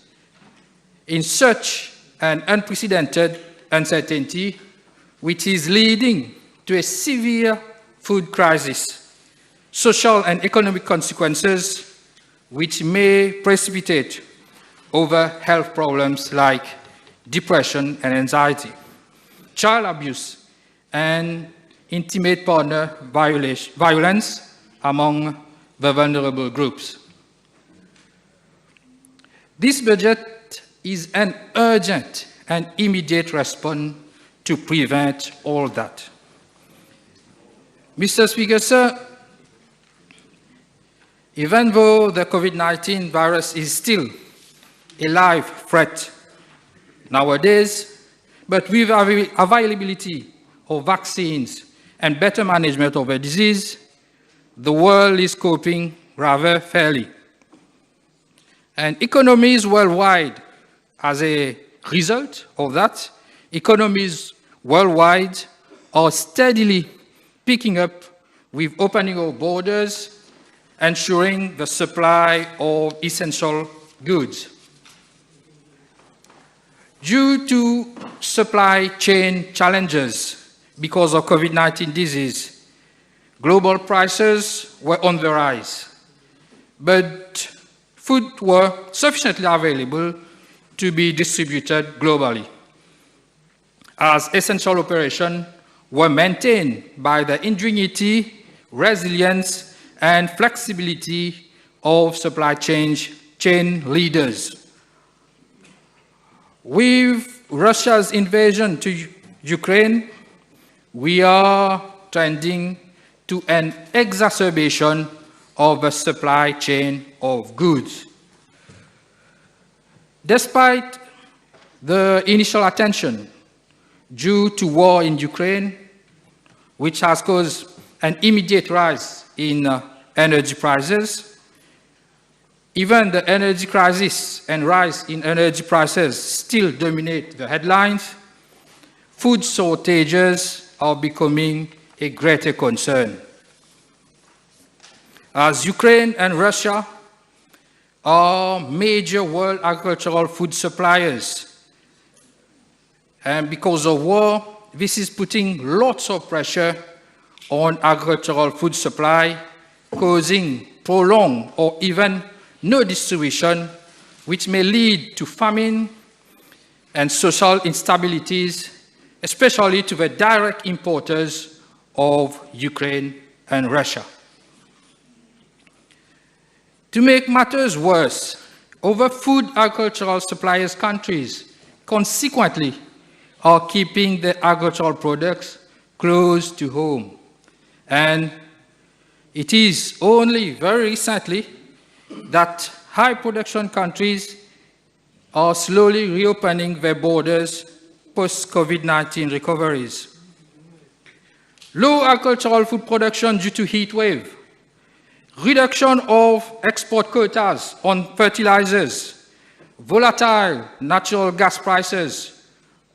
S2: In such an unprecedented uncertainty, which is leading to a severe food crisis, social and economic consequences which may precipitate over health problems like depression and anxiety, child abuse, and intimate partner violence among the vulnerable groups. This budget is an urgent and immediate response to prevent all that. Mr. Speaker, sir, even though the COVID-19 virus is still a live threat nowadays, but with availability of vaccines and better management of the disease, the world is coping rather fairly. And economies worldwide, as a result of that, economies worldwide are steadily picking up with opening of borders, ensuring the supply of essential goods. Due to supply chain challenges because of COVID-19 disease, global prices were on the rise, but food were sufficiently available to be distributed globally, as essential operations were maintained by the ingenuity, resilience, and flexibility of supply chain leaders. With Russia's invasion to Ukraine, we are trending to an exacerbation of the supply chain of goods. Despite the initial attention due to war in Ukraine, which has caused an immediate rise in energy prices, even the energy crisis and rise in energy prices still dominate the headlines. Food shortages are becoming a greater concern. As Ukraine and Russia are major world agricultural food suppliers, and because of war, this is putting lots of pressure on agricultural food supply, causing prolonged or even no distribution, which may lead to famine and social instabilities, especially to the direct importers of Ukraine and Russia. To make matters worse, other food agricultural suppliers countries consequently are keeping their agricultural products close to home. And it is only very recently that high production countries are slowly reopening their borders post-COVID-19 recoveries. Low agricultural food production due to heat wave, reduction of export quotas on fertilizers, volatile natural gas prices,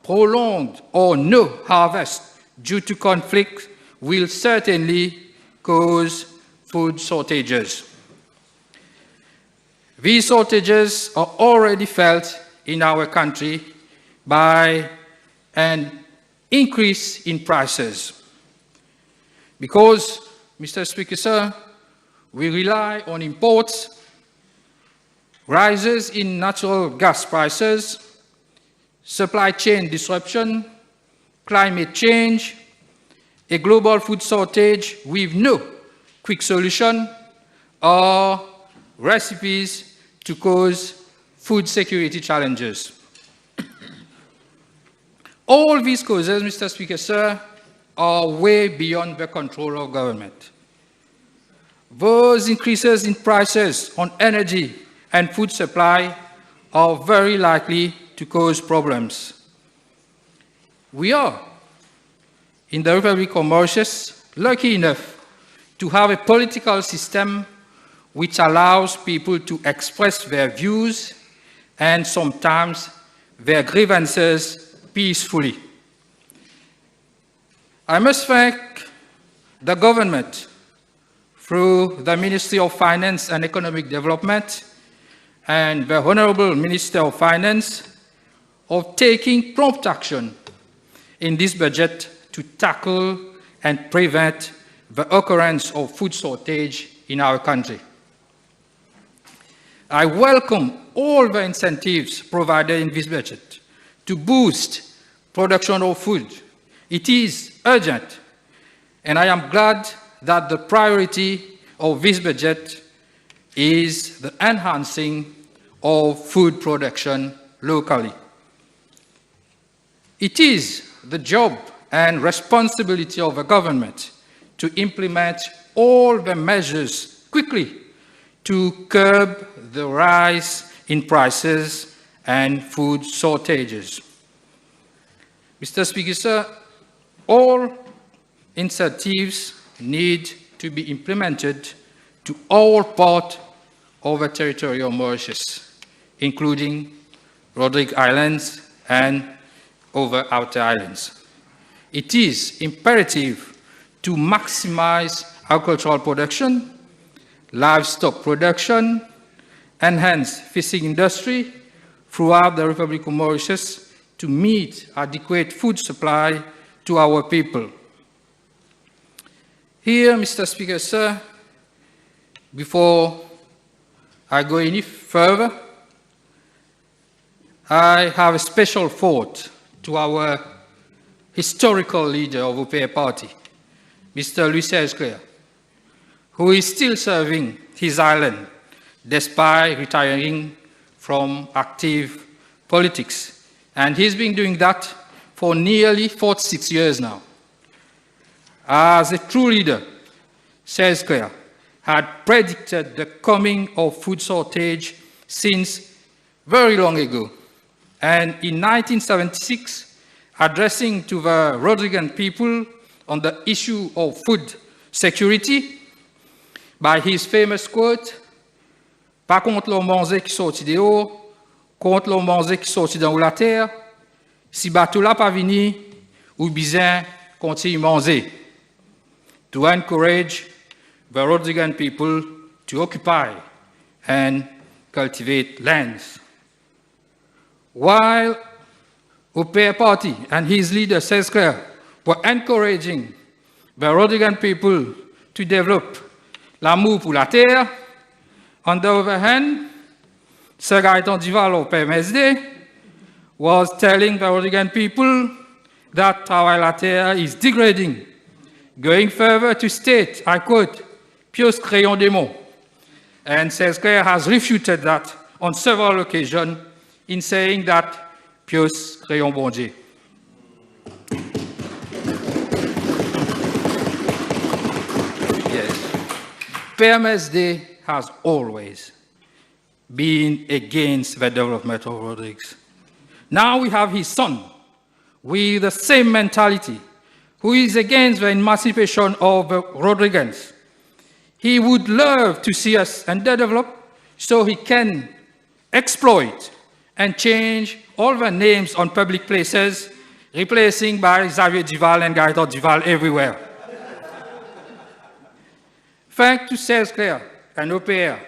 S2: prolonged or no harvest due to conflict will certainly cause food shortages. These shortages are already felt in our country by an increase in prices. Because, Mr. Speaker, sir, we rely on imports, rises in natural gas prices, supply chain disruption, climate change, a global food shortage with no quick solution, are recipes to cause food security challenges. All these causes, Mr. Speaker, sir, are way beyond the control of government. Those increases in prices on energy and food supply are very likely to cause problems. We are, in the Republic of Mauritius, lucky enough to have a political system which allows people to express their views and sometimes their grievances peacefully. I must thank the government through the Ministry of Finance and Economic Development and the Honorable Minister of Finance of taking prompt action in this budget to tackle and prevent the occurrence of food shortage in our country. I welcome all the incentives provided in this budget to boost production of food. It is urgent, and I am glad that the priority of this budget is the enhancing of food production locally. It is the job and responsibility of the government to implement all the measures quickly to curb the rise in prices and food shortages. Mr. Speaker, sir, all incentives need to be implemented to all parts of the territory of Mauritius, including Rodrigue Islands and over outer islands. It is imperative to maximize agricultural production, livestock production, enhance fishing industry throughout the Republic of Mauritius to meet adequate food supply to our people. Here, Mr. Speaker, sir, before I go any further, I have a special thought to our historical leader of the UPA party, Mr. Louis Clerc, who is still serving his island despite retiring from active politics. And he's been doing that for nearly 46 years now. As a true leader, Clerc had predicted the coming of food shortage since very long ago. And in 1976, addressing to the Rodriguan people on the issue of food security, by his famous quote, pas contre l'homme manger qui sortit dehors, contre l'homme manger qui sortit dans la terre, si bateau là pas vini, ou bizin continue manger. To encourage the Rodriguan people to occupy and cultivate lands. While UPA party and his leader, Clerc, were encouraging the Rodriguan people to develop l'amour pour la terre, on the other hand, Sir Gaëtan Duval of PMSD was telling the Rodriguan people that travail la terre is degrading, going further to state, I quote, pios crayon des mots. And Clerc has refuted that on several occasions in saying that Pius Rayon Bondier. Yes. PMSD has always been against the development of Rodrigues. Now we have his son with the same mentality, who is against the emancipation of Rodriguez. He would love to see us underdeveloped so he can exploit and change all the names on public places, replacing by Xavier Duval and Gaëtan Duval everywhere. Thanks to Suivez and OPR,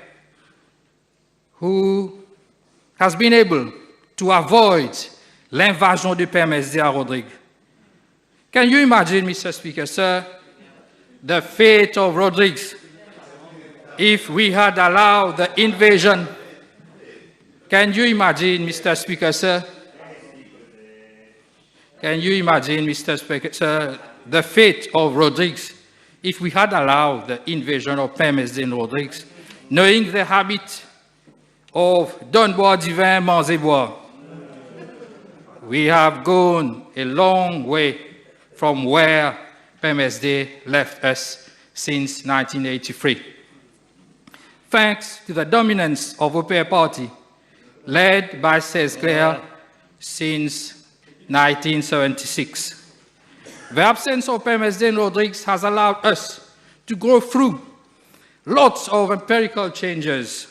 S2: who has been able to avoid l'invasion du PMSD à Rodrigue. Can you imagine, Mr. Speaker, sir, the fate of Rodrigues if we had allowed the invasion? Can you imagine, Mr. Speaker, sir? Can you imagine, Mr. Speaker, sir, the fate of Rodrigues if we had allowed the invasion of PMSD in Rodrigues, knowing the habit of Don Bois Divin, Mans et Bois? We have gone a long way from where PMSD left us since 1983. Thanks to the dominance of OPR party, led by Suivez since 1976. The absence of PMSD in Rodrigues has allowed us to go through lots of empirical changes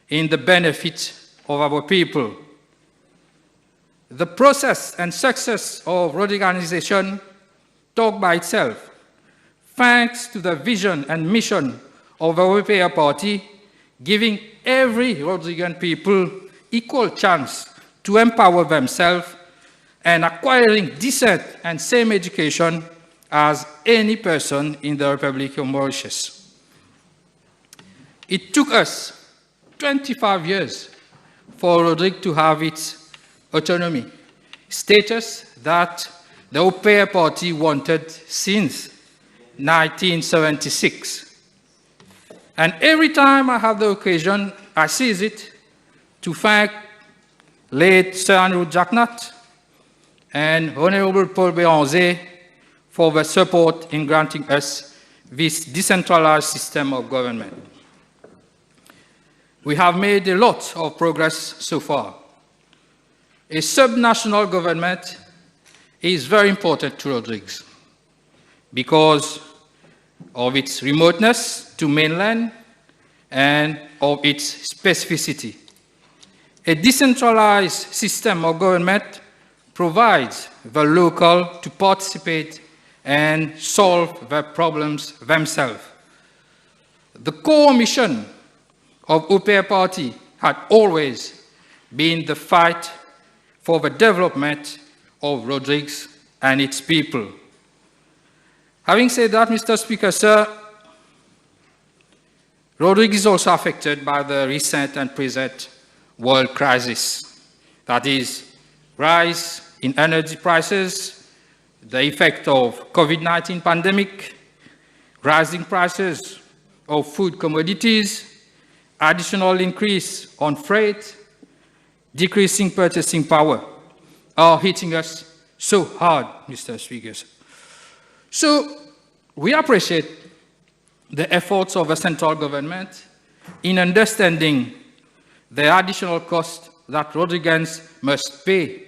S2: in the benefit of our people. The process and success of Rodriguization talk by itself, thanks to the vision and mission of the OPR party, giving every Rodriguan people equal chance to empower themselves and acquiring decent and same education as any person in the Republic of Mauritius. It took us 25 years for Rodrigue to have its autonomy, status that the OPR party wanted since 1976. And every time I have the occasion, I seize it to thank late Sir Andrew Jacknut and Honorable Paul Béranger for the support in granting us this decentralized system of government. We have made a lot of progress so far. A subnational government is very important to Rodrigues because of its remoteness to mainland and of its specificity. A decentralized system of government provides the local to participate and solve their problems themselves. The core mission of OPR party had always been the fight for the development of Rodrigues and its people. Having said that, Mr. Speaker, sir, Rodrigues is also affected by the recent and present world crisis. That is, rise in energy prices, the effect of COVID-19 pandemic, rising prices of food commodities, additional increase on freight, decreasing purchasing power are hitting us so hard, Mr. Speaker. So we appreciate the efforts of the central government in understanding the additional cost that Rodriguans must pay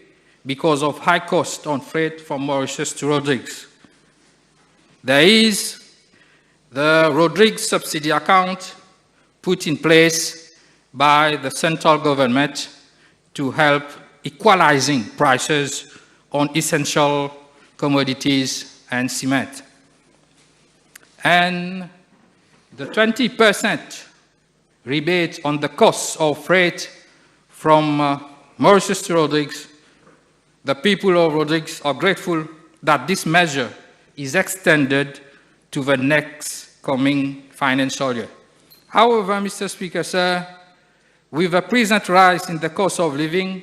S2: because of high cost on freight from Mauritius to Rodrigues. There is the Rodrigues subsidy account put in place by the central government to help equalizing prices on essential commodities and cement. And the 20% rebate on the costs of freight from Mauritius to Rodrigues, the people of Rodrigues are grateful that this measure is extended to the next coming financial year. However, Mr. Speaker, sir, with the present rise in the cost of living,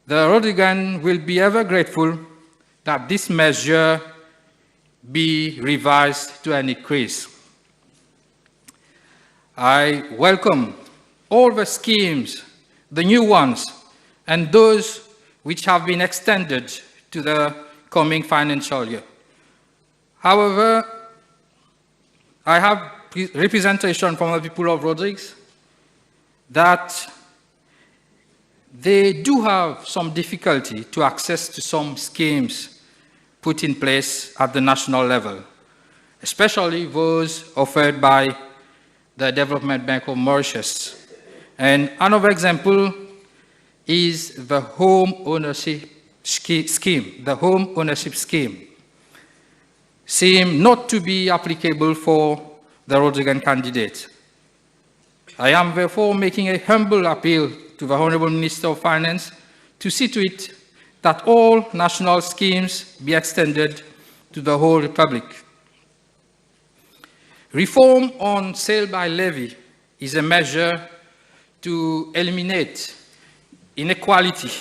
S2: the Rodriguan will be ever grateful that this measure be revised to an increase. I welcome all the schemes, the new ones, and those which have been extended to the coming financial year. However, I have representation from the people of Rodrigues that they do have some difficulty to access to some schemes put in place at the national level, especially those offered by the Development Bank of Mauritius. And another example is the home ownership scheme. The home ownership scheme seems not to be applicable for the Rodriguan candidate. I am therefore making a humble appeal to the Honorable Minister of Finance to see to it that all national schemes be extended to the whole Republic. Reform on sale by levy is a measure to eliminate inequality.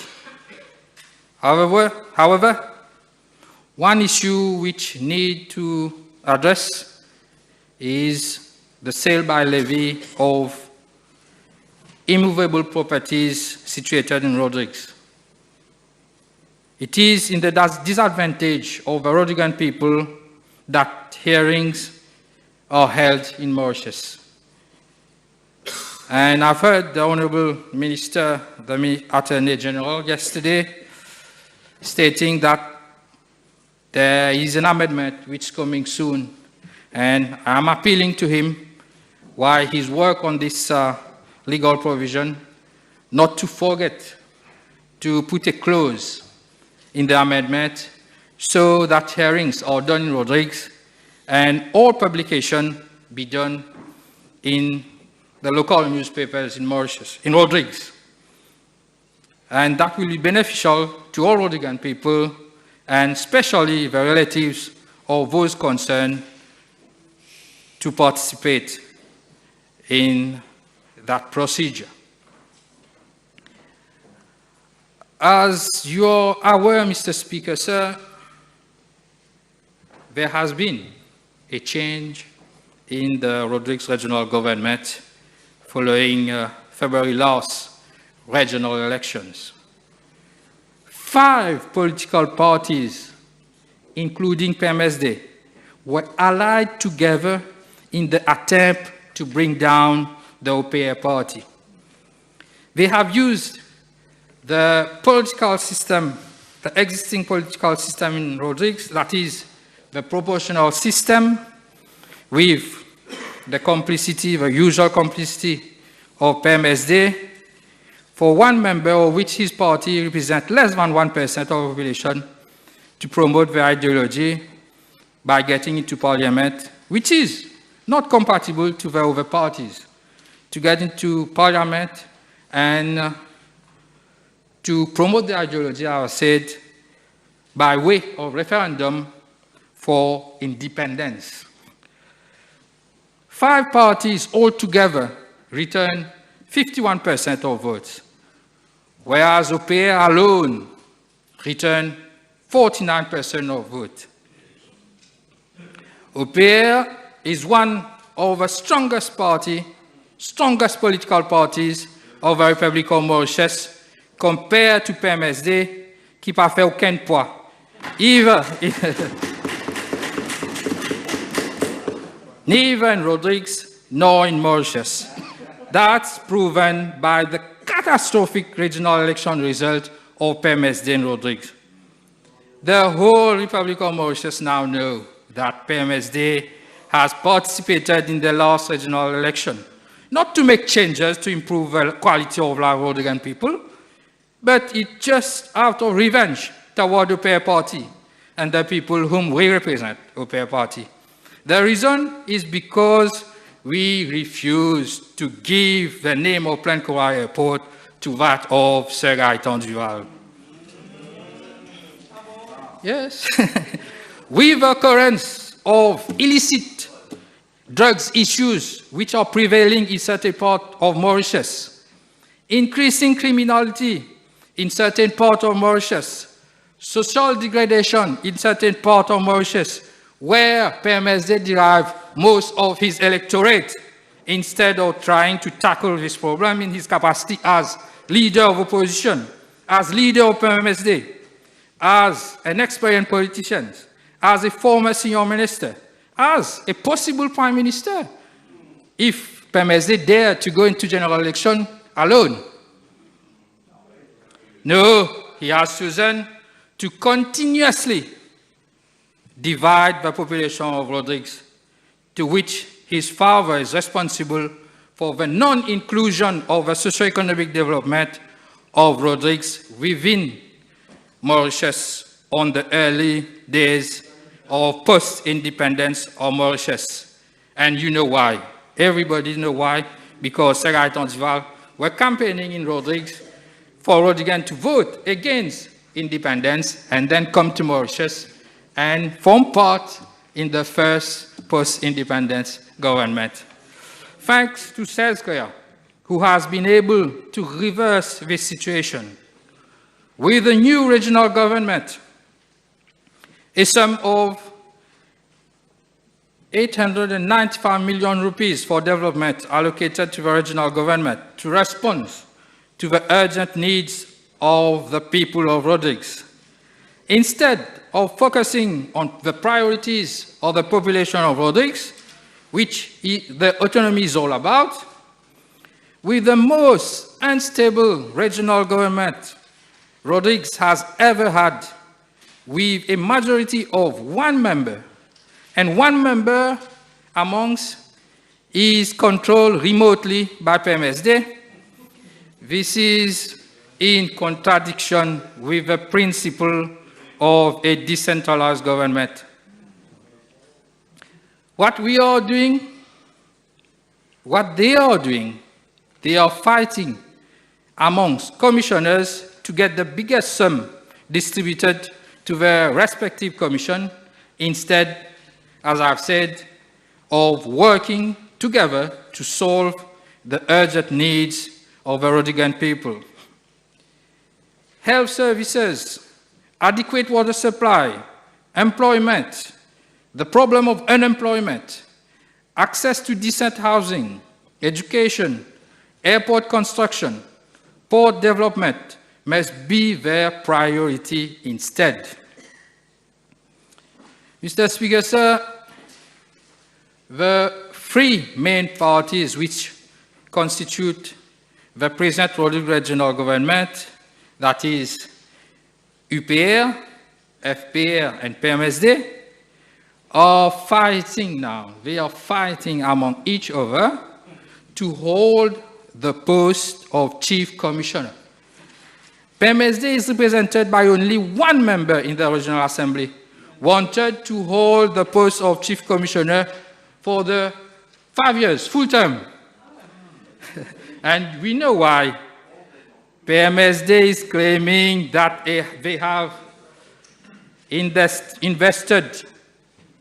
S2: However, one issue which need to address is the sale by levy of immovable properties situated in Rodrigues. It is in the disadvantage of the Rodriguan people that hearings are held in Mauritius. And I've heard the Honorable Minister, the Attorney General, yesterday stating that there is an amendment which is coming soon, and I'm appealing to him while his work on this legal provision not to forget to put a clause in the amendment so that hearings are done in Rodrigues and all publication be done in the local newspapers in Mauritius, in Rodrigues. And that will be beneficial to all Rodriguan people, and especially the relatives of those concerned to participate in that procedure. As you are aware, Mr. Speaker, sir, there has been a change in the Rodrigues regional government following February last regional elections. 5 political parties, including PMSD, were allied together in the attempt to bring down the OPA party. They have used the political system, the existing political system in Rodrigues, that is the proportional system, with the complicity, the usual complicity of PMSD, for one member of which his party represents less than 1% of the population, to promote their ideology by getting into parliament, which is not compatible to the other parties, to get into parliament and to promote the ideology, I said, by way of referendum for independence. 5 parties altogether returned 51% of votes, whereas OPA alone returned 49% of votes. OPA is one of the strongest political parties of the Republic of Mauritius, compared to PMSD, qui n'a fait aucun poids. Neither in Rodrigues nor in Mauritius. That's proven by the catastrophic regional election result of PMSD in Rodrigues. The whole Republic of Mauritius now knows that PMSD has participated in the last regional election, not to make changes to improve the quality of our Rodriguan people, but it just out of revenge toward the OPA party and the people whom we represent, OPA party. The reason is because we refuse to give the name of Plaine-Corail Airport to that of Sir Gaëtan Duval. Yes. With the occurrence of illicit drugs issues which are prevailing in certain parts of Mauritius, increasing criminality in certain parts of Mauritius, social degradation in certain parts of Mauritius, where PMSD derives most of his electorate, instead of trying to tackle this problem in his capacity as leader of opposition as leader of PMSD, as an experienced politician, as a former senior minister, as a possible prime minister, if PMSD dared to go into general election alone. No, he has chosen to continuously divide the population of Rodrigues, to which his father is responsible for the non-inclusion of the socio-economic development of Rodrigues within Mauritius on the early days of post-independence of Mauritius. And you know why. Everybody knows why, because Segai Tondival were campaigning in Rodrigues for Rhodrigan to vote against independence and then come to Mauritius and form part in the first post-independence government. Thanks to Selskaya, who has been able to reverse this situation. With the new regional government, a sum of 895 million rupees for development allocated to the regional government to respond to the urgent needs of the people of Rodrigues. Instead of focusing on the priorities of the population of Rodrigues, which the autonomy is all about, with the most unstable regional government Rodrigues has ever had, with a majority of one member, and one member amongst is controlled remotely by PMSD. This is in contradiction with the principle of a decentralized government. What we are doing, what they are doing, they are fighting amongst commissioners to get the biggest sum distributed to their respective commission, instead, as I've said, of working together to solve the urgent needs of the Rhodrigan people. Health services, adequate water supply, employment, the problem of unemployment, access to decent housing, education, airport construction, port development must be their priority instead. Mr. Speaker, sir, the three main parties which constitute the present Rodrigue regional government, that is UPR, FPR, and PMSD, are fighting now. They are fighting among each other to hold the post of Chief Commissioner. PMSD is represented by only one member in the Regional Assembly, wanted to hold the post of Chief Commissioner for the 5 years, full term. And we know why. PMSD is claiming that they have invested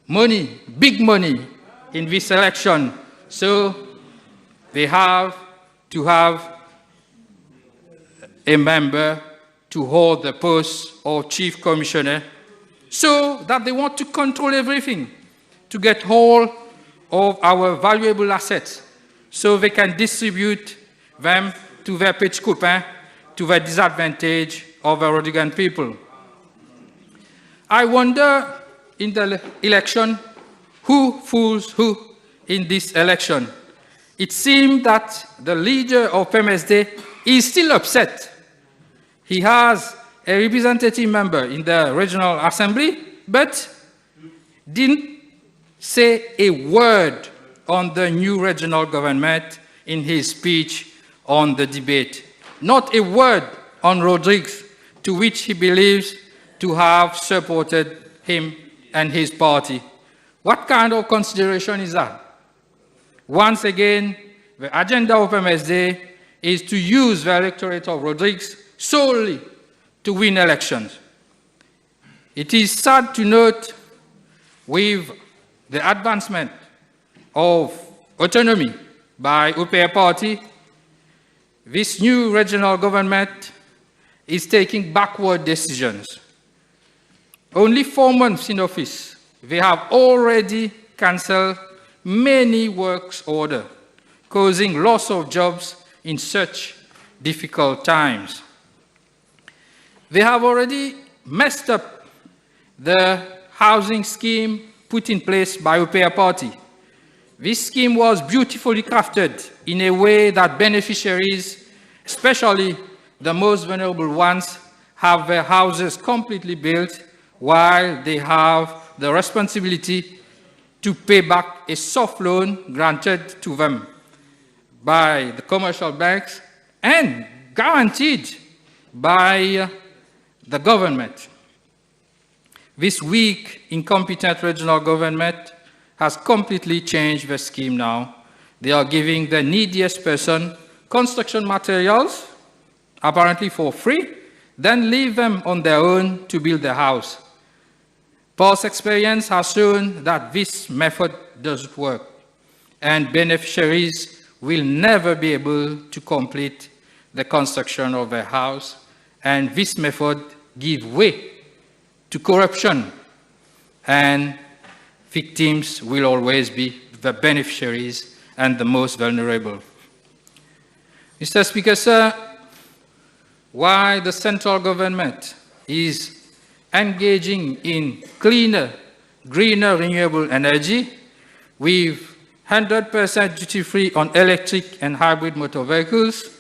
S2: money, big money, in this election. So they have to have a member to hold the post of Chief Commissioner, so that they want to control everything, to get hold of our valuable assets, so they can distribute them to their petits copains, to the disadvantage of the Rhodrigan people. I wonder, in the election, who fools who in this election? It seems that the leader of PMSD is still upset. He has a representative member in the Regional Assembly, but didn't say a word on the new regional government in his speech on the debate. Not a word on Rodrigues, to which he believes to have supported him and his party. What kind of consideration is that? Once again, the agenda of MSD is to use the electorate of Rodrigues solely to win elections. It is sad to note, with the advancement of autonomy by UPR party, this new regional government is taking backward decisions. Only 4 months in office, they have already cancelled many works orders, causing loss of jobs in such difficult times. They have already messed up the housing scheme put in place by UPA party. This scheme was beautifully crafted in a way that beneficiaries, especially the most vulnerable ones, have their houses completely built while they have the responsibility to pay back a soft loan granted to them by the commercial banks and guaranteed by the government. This weak, incompetent regional government has completely changed the scheme now. They are giving the neediest person construction materials, apparently for free, then leave them on their own to build their house. Past experience has shown that this method doesn't work, and beneficiaries will never be able to complete the construction of their house, and this method gives way to corruption, and victims will always be the beneficiaries and the most vulnerable. Mr. Speaker, sir, why the central government is engaging in cleaner, greener renewable energy with 100% duty-free on electric and hybrid motor vehicles,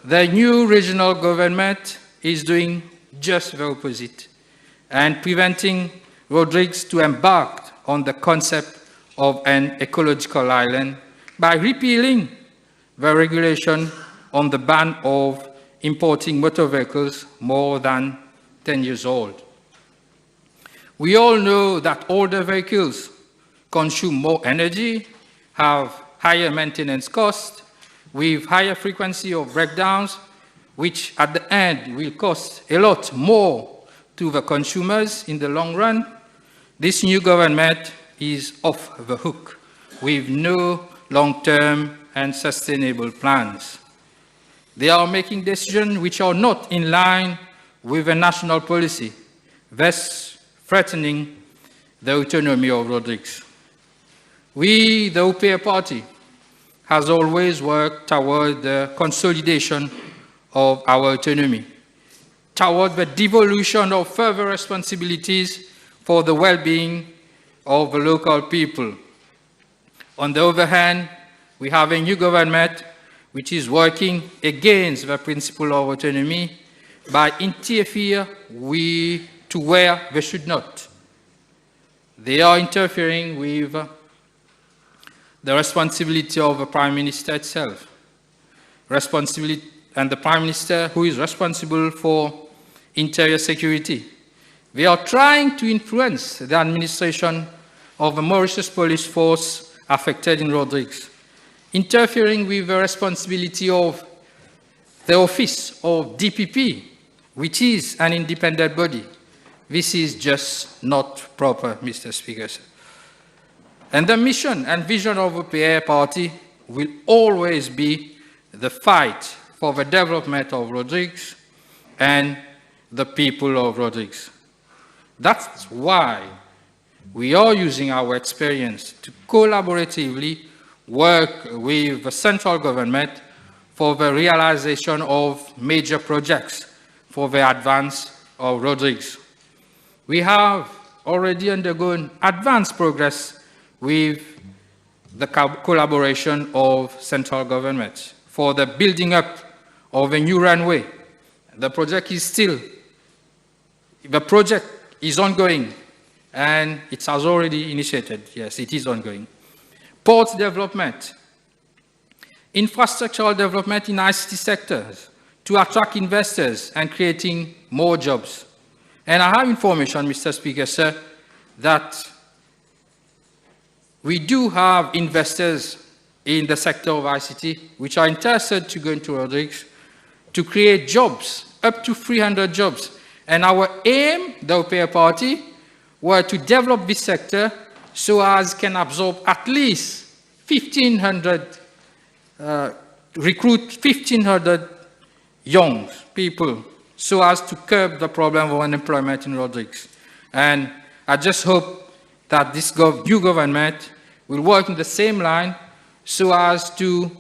S2: the new regional government is doing just the opposite and preventing Rodrigues to embark on the concept of an ecological island by repealing the regulation on the ban of importing motor vehicles more than 10 years old. We all know that older vehicles consume more energy, have higher maintenance costs, with higher frequency of breakdowns, which at the end will cost a lot more to the consumers in the long run. This new government is off the hook with no long-term and sustainable plans. They are making decisions which are not in line with a national policy, thus threatening the autonomy of Rodrigues. We, the UPA party, has always worked toward the consolidation of our autonomy, toward the devolution of further responsibilities for the well-being of the local people. On the other hand, we have a new government which is working against the principle of autonomy by interfering to where they should not. They are interfering with the responsibility of the Prime Minister itself, and the Prime Minister who is responsible for interior security. They are trying to influence the administration of the Mauritius police force affected in Rodrigues, interfering with the responsibility of the office of DPP, which is an independent body. This is just not proper, Mr. Speaker. And the mission and vision of the UPA party will always be the fight for the development of Rodrigues and the people of Rodrigues. That's why we are using our experience to collaboratively work with the central government for the realization of major projects for the advance of Rodrigues. We have already undergone advanced progress with the collaboration of central government for the building up of a new runway. The project is ongoing, and it has already initiated. Yes, it is ongoing. Port development, infrastructural development in ICT sectors to attract investors and creating more jobs. And I have information, Mr. Speaker, sir, that we do have investors in the sector of ICT which are interested to go into Rodrigues to create jobs, up to 300 jobs. And our aim, the UPA party, were to develop this sector so as can absorb at least 1,500, recruit 1,500 young people so as to curb the problem of unemployment in Rodrigues. And I just hope that this new government will work in the same line so as to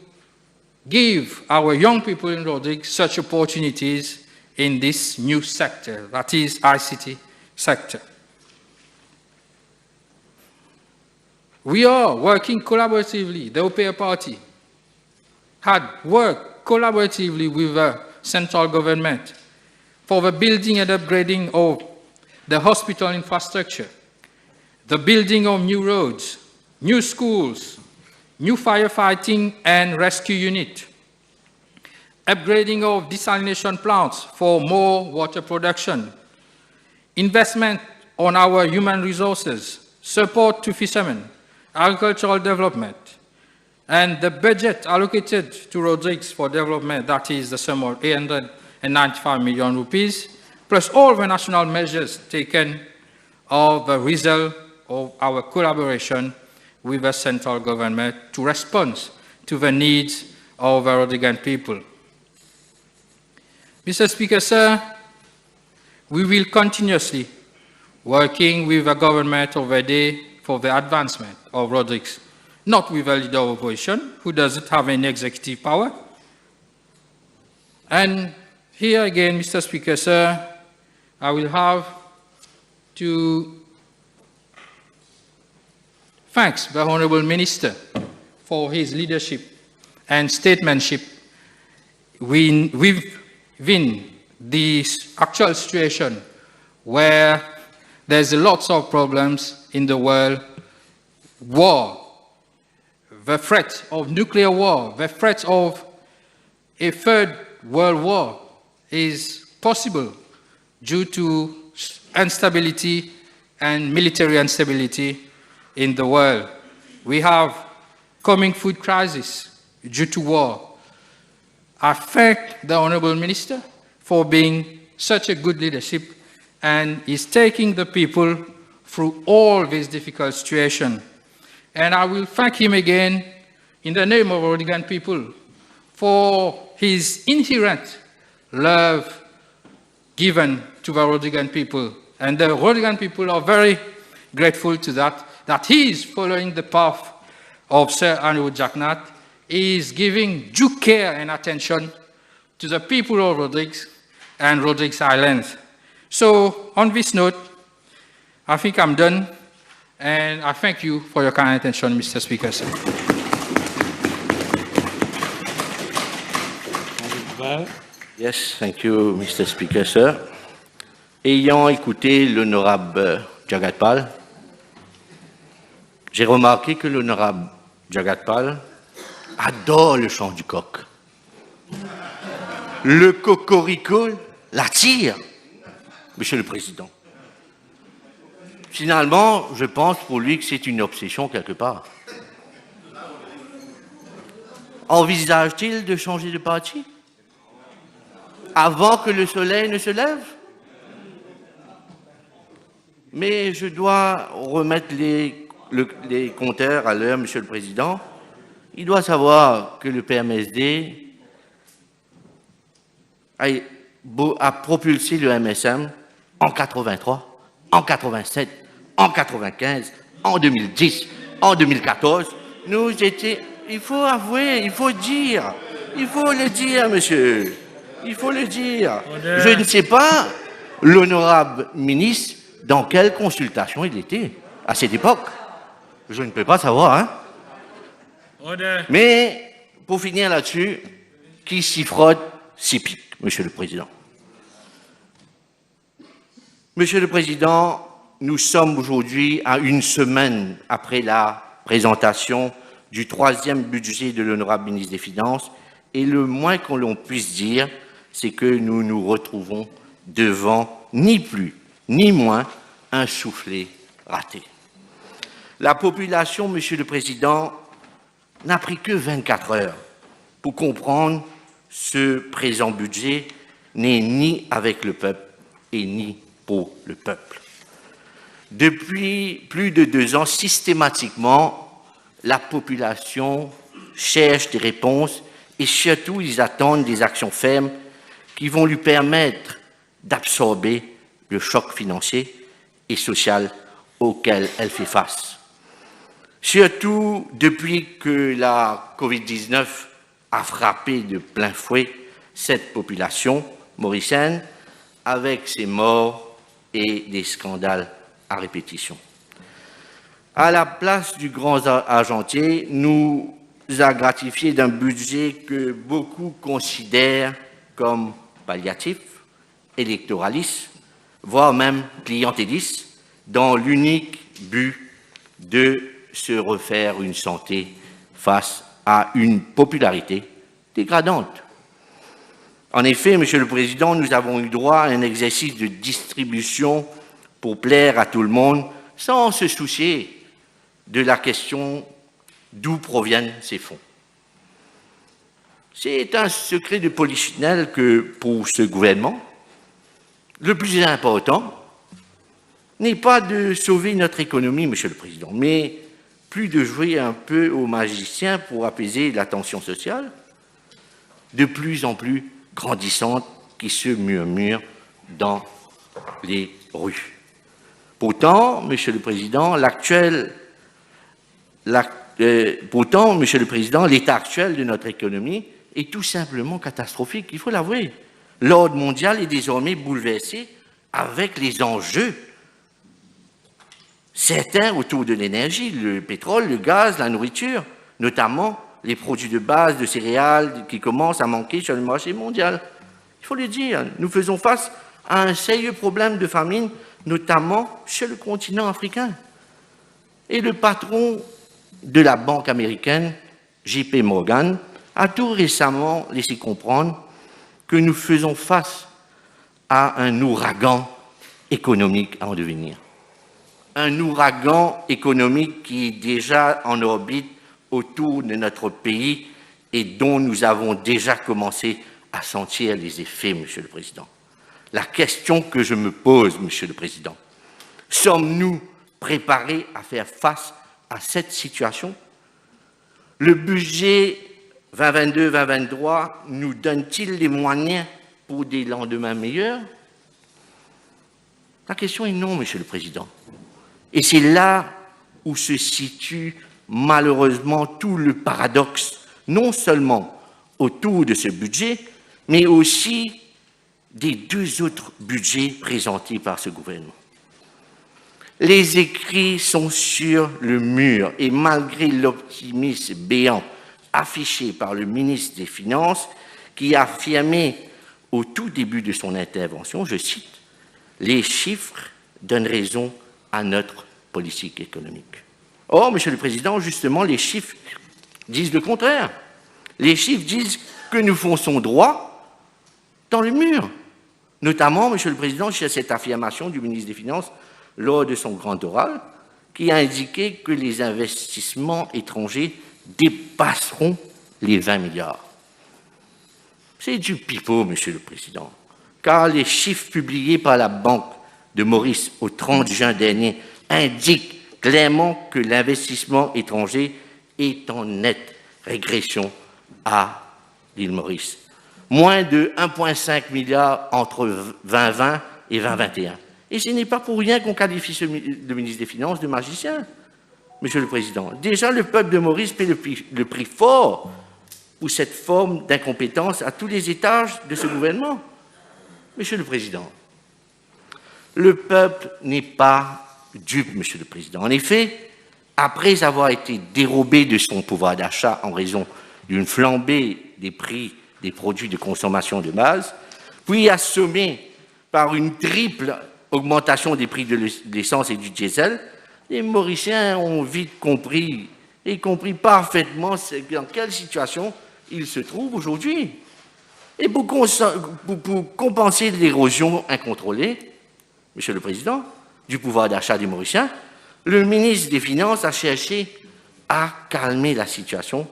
S2: give our young people in Rodrigues such opportunities in this new sector, that is ICT sector. We are working collaboratively. The OPA party had worked collaboratively with the central government for the building and upgrading of the hospital infrastructure, the building of new roads, new schools, new firefighting and rescue unit, upgrading of desalination plants for more water production, investment on our human resources, support to fishermen, agricultural development, and the budget allocated to Rodrigues for development, that is the sum of 895 million rupees, plus all the national measures taken are the result of our collaboration with the central government to respond to the needs of the Rodrigues people. Mr. Speaker, sir, we will continuously working with the government of the day for the advancement of Rodrigues, not with a leader of opposition who doesn't have any executive power. And here again, Mr. Speaker, sir, I will have to thank the Honourable Minister for his leadership and statesmanship within this actual situation where there's lots of problems in the world, war, the threat of nuclear war, the threat of a third world war is possible due to instability and military instability in the world. We have coming food crisis due to war. I thank the Honourable Minister for being such a good leadership and is taking the people through all this difficult situation. And I will thank him again in the name of Rodrigues people for his inherent love given to the Rodrigues people. And the Rodrigues people are very grateful to that he is following the path of Sir Andrew Jacknat. He is giving due care and attention to the people of Rodrigues and Rodrigues Islands. So on this note, I think I'm done, and I thank you for your kind attention, Mr. Speaker, sir.
S3: Yes, thank you, Mr. Speaker, sir. Ayant écouté l'honorable Jagatpal, j'ai remarqué que l'honorable Jagatpal adore le chant du coq. Le cocorico l'attire, Monsieur le Président. Finalement, je pense pour lui que c'est une obsession quelque part. Envisage-t-il de changer de parti avant que le soleil ne se lève? Mais je dois remettre les compteurs à l'heure, Monsieur le Président. Il doit savoir que le PMSD a propulsé le MSM en 83, en 87, en 95, en 2010, en 2014. Nous étions... Il faut avouer, il faut le dire, monsieur. Il faut le dire. Je ne sais pas, l'honorable ministre, dans quelle consultation il était à cette époque. Je ne peux pas savoir, hein. Mais, pour finir là-dessus, qui s'y frotte, s'y pique, Monsieur le Président. Monsieur le Président, nous sommes aujourd'hui à une semaine après la présentation du 3e budget de l'honorable ministre des Finances, et le moins que l'on puisse dire, c'est que nous nous retrouvons devant ni plus ni moins un soufflet raté. La population, Monsieur le Président, n'a pris que 24 heures pour comprendre ce présent budget n'est ni avec le peuple et ni pour le peuple. Depuis plus de 2 ans, systématiquement, la population cherche des réponses et surtout, ils attendent des actions fermes qui vont lui permettre d'absorber le choc financier et social auquel elle fait face. Surtout depuis que la Covid-19 a frappé de plein fouet cette population, mauricienne, avec ses morts et des scandales à répétition. À la place du grand argentier, nous a gratifié d'un budget que beaucoup considèrent comme palliatif, électoraliste, voire même clientéliste, dans l'unique but de se refaire une santé face à une popularité dégradante. En effet, Monsieur le Président, nous avons eu droit à un exercice de distribution pour plaire à tout le monde, sans se soucier de la question d'où proviennent ces fonds. C'est un secret de polichinelle que, pour ce gouvernement, le plus important n'est pas de sauver notre économie, Monsieur le Président, mais plus de jouer un peu au magicien pour apaiser la tension sociale, de plus en plus grandissante qui se murmure dans les rues. Pourtant, Monsieur le Président, l'état actuel de notre économie est tout simplement catastrophique, il faut l'avouer. L'ordre mondial est désormais bouleversé avec les enjeux certains autour de l'énergie, le pétrole, le gaz, la nourriture, notamment les produits de base de céréales qui commencent à manquer sur le marché mondial. Il faut le dire, nous faisons face à un sérieux problème de famine, notamment sur le continent africain. Et le patron de la banque américaine, JP Morgan, a tout récemment laissé comprendre que nous faisons face à un ouragan économique en devenir. Un ouragan économique qui est déjà en orbite autour de notre pays et dont nous avons déjà commencé à sentir les effets, Monsieur le Président. La question que je me pose, Monsieur le Président, sommes-nous préparés à faire face à cette situation? Le budget 2022-2023 nous donne-t-il les moyens pour des lendemains meilleurs? La question est non, Monsieur le Président. Et c'est là où se situe malheureusement tout le paradoxe, non seulement autour de ce budget, mais aussi des deux autres budgets présentés par ce gouvernement. Les écrits sont sur le mur et malgré l'optimisme béant affiché par le ministre des Finances qui a affirmé au tout début de son intervention, je cite, « Les chiffres donnent raison à notre politique économique ». Or, Monsieur le Président, justement, les chiffres disent le contraire. Les chiffres disent que nous fonçons droit dans le mur. Notamment, Monsieur le Président, sur cette affirmation du ministre des Finances lors de son grand oral, qui a indiqué que les investissements étrangers dépasseront les 20 milliards. C'est du pipeau, Monsieur le Président, car les chiffres publiés par la Banque de Maurice au 30 juin dernier indiquent clairement que l'investissement étranger est en nette régression à l'île Maurice. Moins de 1,5 milliard entre 2020 et 2021. Et ce n'est pas pour rien qu'on qualifie le ministre des Finances de magicien, Monsieur le Président. Déjà, le peuple de Maurice paie le prix fort pour cette forme d'incompétence à tous les étages de ce gouvernement. Monsieur le Président, le peuple n'est pas dupe, Monsieur le Président. En effet, après avoir été dérobé de son pouvoir d'achat en raison d'une flambée des prix des produits de consommation de base, puis assommé par une triple augmentation des prix de l'essence et du diesel, les Mauriciens ont vite compris, et compris parfaitement dans quelle situation ils se trouvent aujourd'hui. Et pour compenser l'érosion incontrôlée, Monsieur le Président, du pouvoir d'achat des Mauriciens, le ministre des Finances a cherché à calmer la situation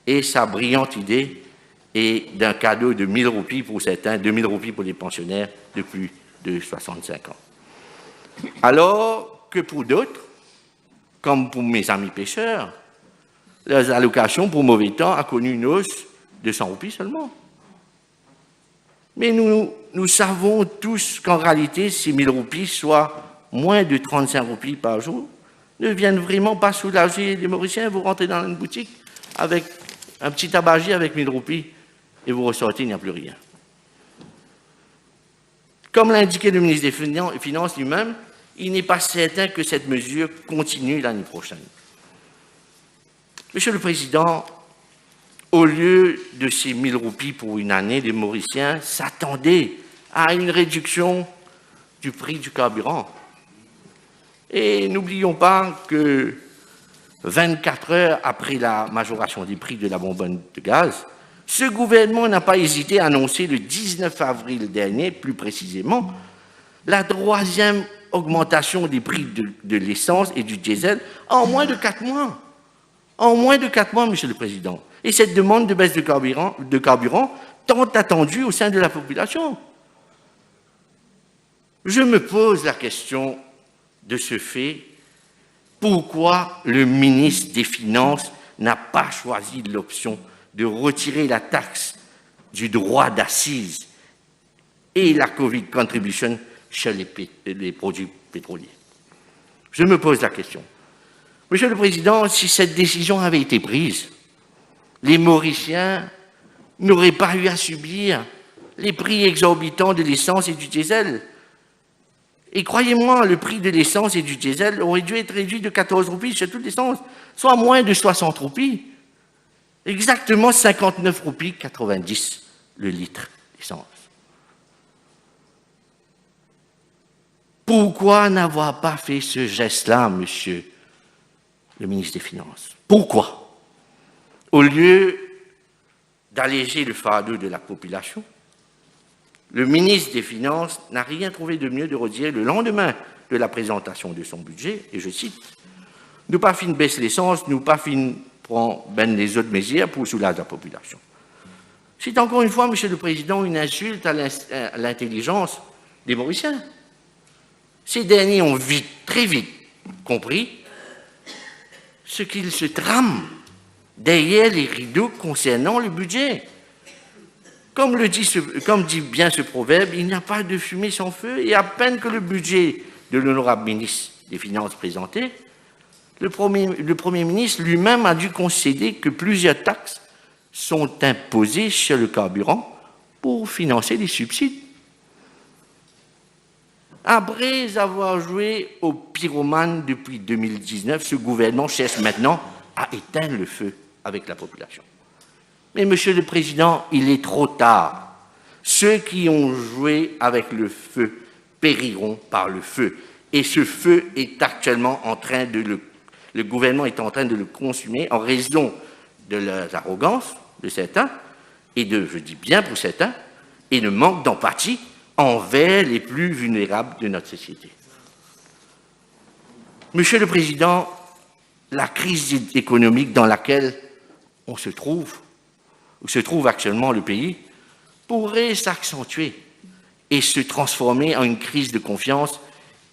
S3: et sa brillante idée est d'un cadeau de 1 000 roupies pour certains, 2 000 roupies pour les pensionnaires de plus de 65 ans. Alors que pour d'autres, comme pour mes amis pêcheurs, leurs allocations pour mauvais temps a connu une hausse de 100 roupies seulement. Mais nous savons tous qu'en réalité, ces 1 000 roupies, soit moins de 35 roupies par jour, ne viennent vraiment pas soulager les Mauriciens. Vous rentrez dans une boutique avec un petit tabagier avec 1 000 roupies et vous ressortez, il n'y a plus rien. Comme l'a indiqué le ministre des Finances lui-même, il n'est pas certain que cette mesure continue l'année prochaine. Monsieur le Président, au lieu de ces 1 000 roupies pour une année, les Mauriciens s'attendaient à une réduction du prix du carburant. Et n'oublions pas que 24 heures après la majoration des prix de la bonbonne de gaz, ce gouvernement n'a pas hésité à annoncer le 19 avril dernier, plus précisément, la 3e augmentation des prix de l'essence et du diesel en moins de 4 mois. En moins de 4 mois, Monsieur le Président. Et cette demande de baisse de carburant tant attendue au sein de la population. Je me pose la question de ce fait, pourquoi le ministre des Finances n'a pas choisi l'option de retirer la taxe du droit d'accise et la Covid contribution chez les produits pétroliers? Je me pose la question. Monsieur le Président, si cette décision avait été prise, les Mauriciens n'auraient pas eu à subir les prix exorbitants de l'essence et du diesel. Et croyez-moi, le prix de l'essence et du diesel aurait dû être réduit de 14 roupies sur toute l'essence, soit moins de 60 roupies. Exactement 59 roupies 90 le litre d'essence. Pourquoi n'avoir pas fait ce geste-là, monsieur le ministre des Finances? Pourquoi? Au lieu d'alléger le fardeau de la population, le ministre des Finances n'a rien trouvé de mieux de redire le lendemain de la présentation de son budget, et je cite, « Nous pas fin baisser l'essence, nous pas fin prendre ben les autres mesures pour soulager la population. » C'est encore une fois, Monsieur le Président, une insulte à l'intelligence des Mauriciens. Ces derniers ont très vite compris ce qu'il se trame derrière les rideaux concernant le budget. Comme dit bien ce proverbe, il n'y a pas de fumée sans feu, et à peine que le budget de l'honorable ministre des Finances présenté, le Premier ministre lui-même a dû concéder que plusieurs taxes sont imposées sur le carburant pour financer les subsides. Après avoir joué au pyromane depuis 2019, ce gouvernement cherche maintenant à éteindre le feu avec la population. Mais, Monsieur le Président, il est trop tard. Ceux qui ont joué avec le feu périront par le feu. Et ce feu est actuellement en train de le gouvernement est en train de le consumer en raison de l'arrogance de certains, et je dis bien pour certains, et le manque d'empathie envers les plus vulnérables de notre société. Monsieur le Président, la crise économique dans laquelle où se trouve actuellement le pays, pourrait s'accentuer et se transformer en une crise de confiance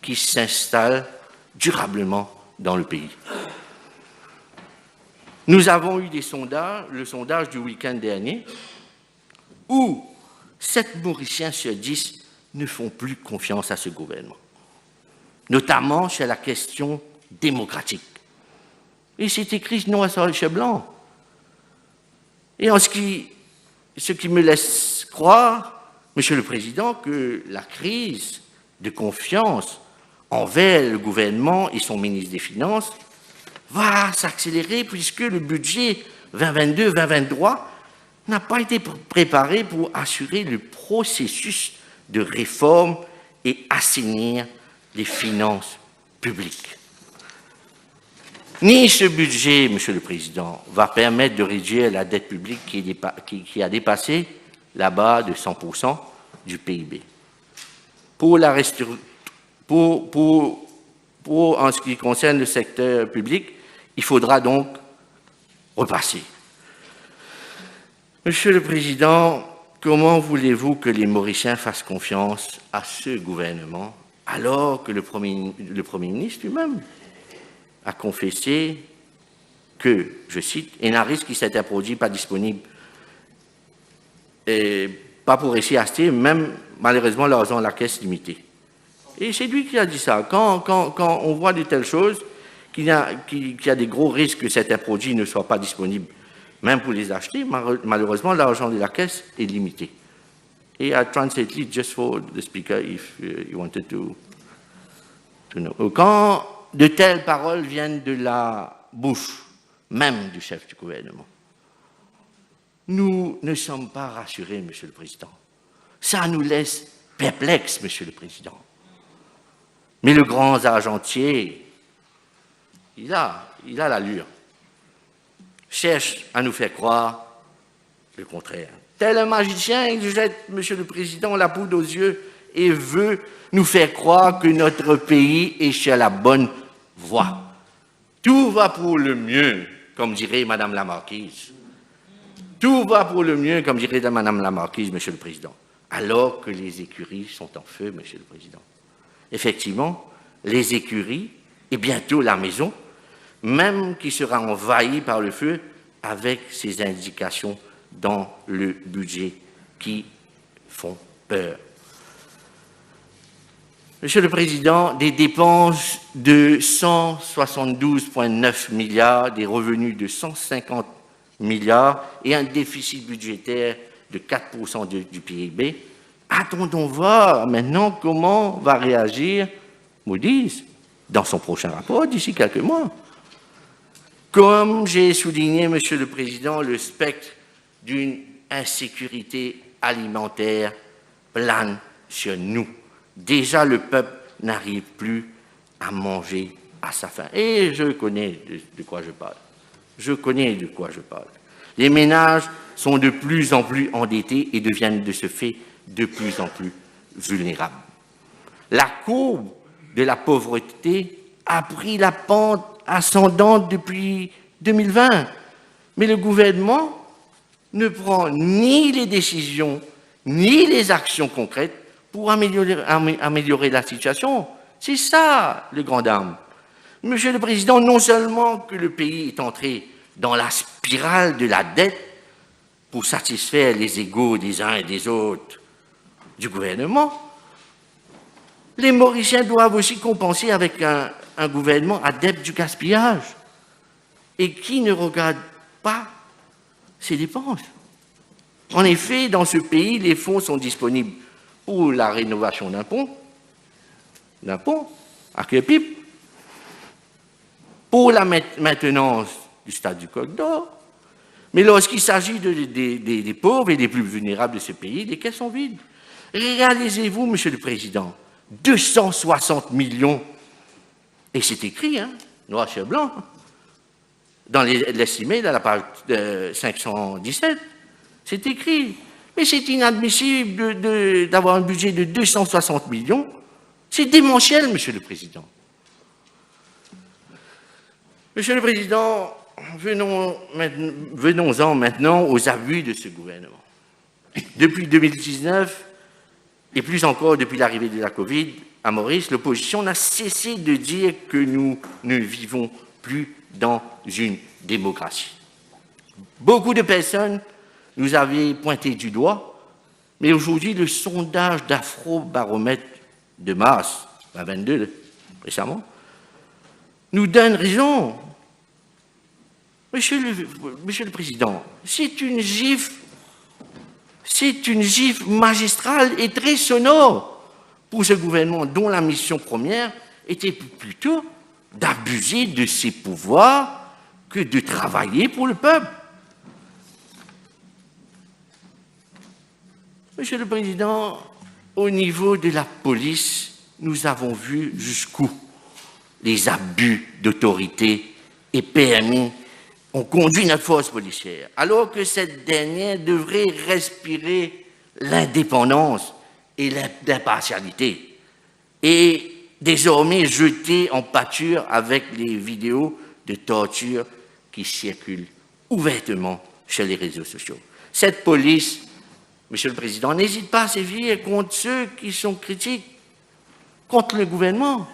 S3: qui s'installe durablement dans le pays. Nous avons eu le sondage du week-end dernier, où 7 Mauriciens sur 10 ne font plus confiance à ce gouvernement, notamment sur la question démocratique. Et c'est écrit noir sur blanc. Et ce qui me laisse croire, Monsieur le Président, que la crise de confiance envers le gouvernement et son ministre des Finances va s'accélérer puisque le budget 2022-2023 n'a pas été préparé pour assurer le processus de réforme et assainir les finances publiques. Ni ce budget, Monsieur le Président, va permettre de réduire la dette publique qui a dépassé la barre de 100% du PIB. En ce qui concerne le secteur public, il faudra donc repasser. Monsieur le Président, comment voulez-vous que les Mauriciens fassent confiance à ce gouvernement alors que le Premier ministre lui-même a confessé que, je cite, « un risque qui s'est produit pas disponible et pas pour réussir à acheter, même malheureusement l'argent à la caisse limitée ». Et c'est lui qui a dit ça. Quand on voit de telles choses, qu'il y a des gros risques que certains produits ne soient pas disponibles, même pour les acheter, malheureusement l'argent de la caisse est limité. Et I translate it just for the speaker if you wanted to know. Quand de telles paroles viennent de la bouche même du chef du gouvernement, nous ne sommes pas rassurés, Monsieur le Président. Ça nous laisse perplexes, Monsieur le Président. Mais le grand argentier, il a l'allure, cherche à nous faire croire le contraire. Tel un magicien, il jette, Monsieur le Président, la poudre aux yeux et veut nous faire croire que notre pays est sur la bonne voie. Tout va pour le mieux, comme dirait Madame la Marquise. Tout va pour le mieux, comme dirait Madame la Marquise, Monsieur le Président. Alors que les écuries sont en feu, Monsieur le Président. Effectivement, les écuries et bientôt la maison, même qui sera envahie par le feu avec ces indications dans le budget qui font peur. Monsieur le Président, des dépenses de 172,9 milliards, des revenus de 150 milliards et un déficit budgétaire de 4% du PIB. Attendons voir maintenant comment va réagir Moody's dans son prochain rapport d'ici quelques mois. Comme j'ai souligné, Monsieur le Président, le spectre d'une insécurité alimentaire plane sur nous. Déjà, le peuple n'arrive plus à manger à sa faim. Et je connais de quoi je parle. Je connais de quoi je parle. Les ménages sont de plus en plus endettés et deviennent de ce fait de plus en plus vulnérables. La courbe de la pauvreté a pris la pente ascendante depuis 2020. Mais le gouvernement ne prend ni les décisions, ni les actions concrètes pour améliorer la situation. C'est ça, le grand dame. Monsieur le Président, non seulement que le pays est entré dans la spirale de la dette pour satisfaire les égos des uns et des autres du gouvernement, les Mauriciens doivent aussi compenser avec un gouvernement adepte du gaspillage et qui ne regarde pas ses dépenses. En effet, dans ce pays, les fonds sont disponibles pour la rénovation d'un pont à Quai-Pipe, pour la maintenance du stade du Côte d'Or, mais lorsqu'il s'agit des pauvres et des plus vulnérables de ce pays, les caisses sont vides. Réalisez-vous, Monsieur le Président, 260 millions, et c'est écrit, noir sur blanc, dans l'estimé, à la page 517, c'est écrit. Mais c'est inadmissible d'avoir un budget de 260 millions. C'est démentiel, Monsieur le Président. Monsieur le Président, venons-en maintenant aux abus de ce gouvernement. Depuis 2019, et plus encore depuis l'arrivée de la Covid à Maurice, l'opposition n'a cessé de dire que nous ne vivons plus dans une démocratie. Beaucoup de personnes nous avaient pointé du doigt, mais aujourd'hui, le sondage d'Afrobaromètre de mars 2022, récemment, nous donne raison. Monsieur le Président, c'est une gifle magistrale et très sonore pour ce gouvernement dont la mission première était plutôt d'abuser de ses pouvoirs que de travailler pour le peuple. Monsieur le Président, au niveau de la police, nous avons vu jusqu'où les abus d'autorité et permis ont conduit notre force policière, alors que cette dernière devrait respirer l'indépendance et l'impartialité, et désormais jetée en pâture avec les vidéos de torture qui circulent ouvertement sur les réseaux sociaux. Cette police, Monsieur le Président, n'hésite pas à sévir contre ceux qui sont critiques, contre le gouvernement.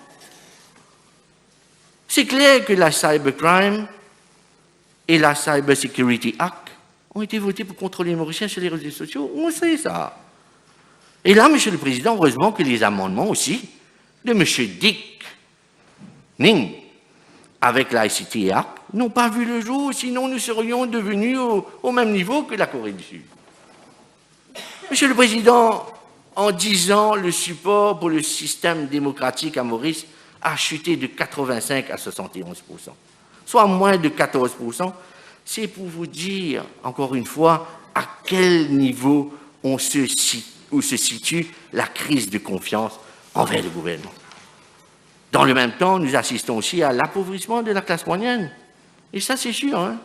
S3: C'est clair que la cybercrime et la Cyber Security Act ont été votés pour contrôler les Mauriciens sur les réseaux sociaux. On sait ça. Et là, Monsieur le Président, heureusement que les amendements aussi de M. Dick Ning avec l'ICT Act n'ont pas vu le jour, sinon nous serions devenus au même niveau que la Corée du Sud. Monsieur le Président, en 10 ans, le support pour le système démocratique à Maurice a chuté de 85 à 71%, soit moins de 14%. C'est pour vous dire, encore une fois, à quel niveau où se situe la crise de confiance envers le gouvernement. Dans le même temps, nous assistons aussi à l'appauvrissement de la classe moyenne. Et ça, c'est sûr. Hein?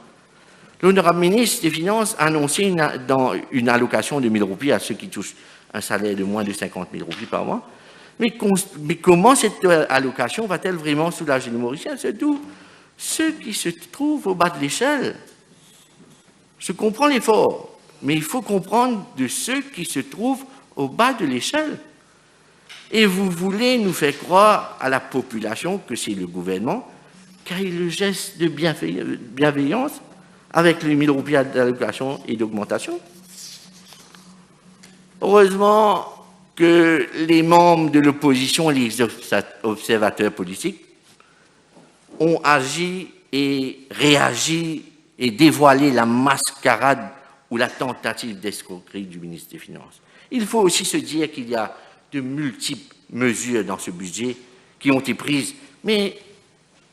S3: L'honorable ministre des Finances a annoncé une allocation de 1 000 roupies à ceux qui touchent un salaire de moins de 50 000 roupies par mois. Mais comment cette allocation va-t-elle vraiment soulager les Mauriciens? Surtout ceux qui se trouvent au bas de l'échelle. Je comprends l'effort, mais il faut comprendre de ceux qui se trouvent au bas de l'échelle. Et vous voulez nous faire croire à la population que c'est le gouvernement qui a eu le geste de bienveillance avec les 1 000 roupies d'allocation et d'augmentation. Heureusement que les membres de l'opposition et les observateurs politiques ont agi et réagi et dévoilé la mascarade ou la tentative d'escroquerie du ministre des Finances. Il faut aussi se dire qu'il y a de multiples mesures dans ce budget qui ont été prises, mais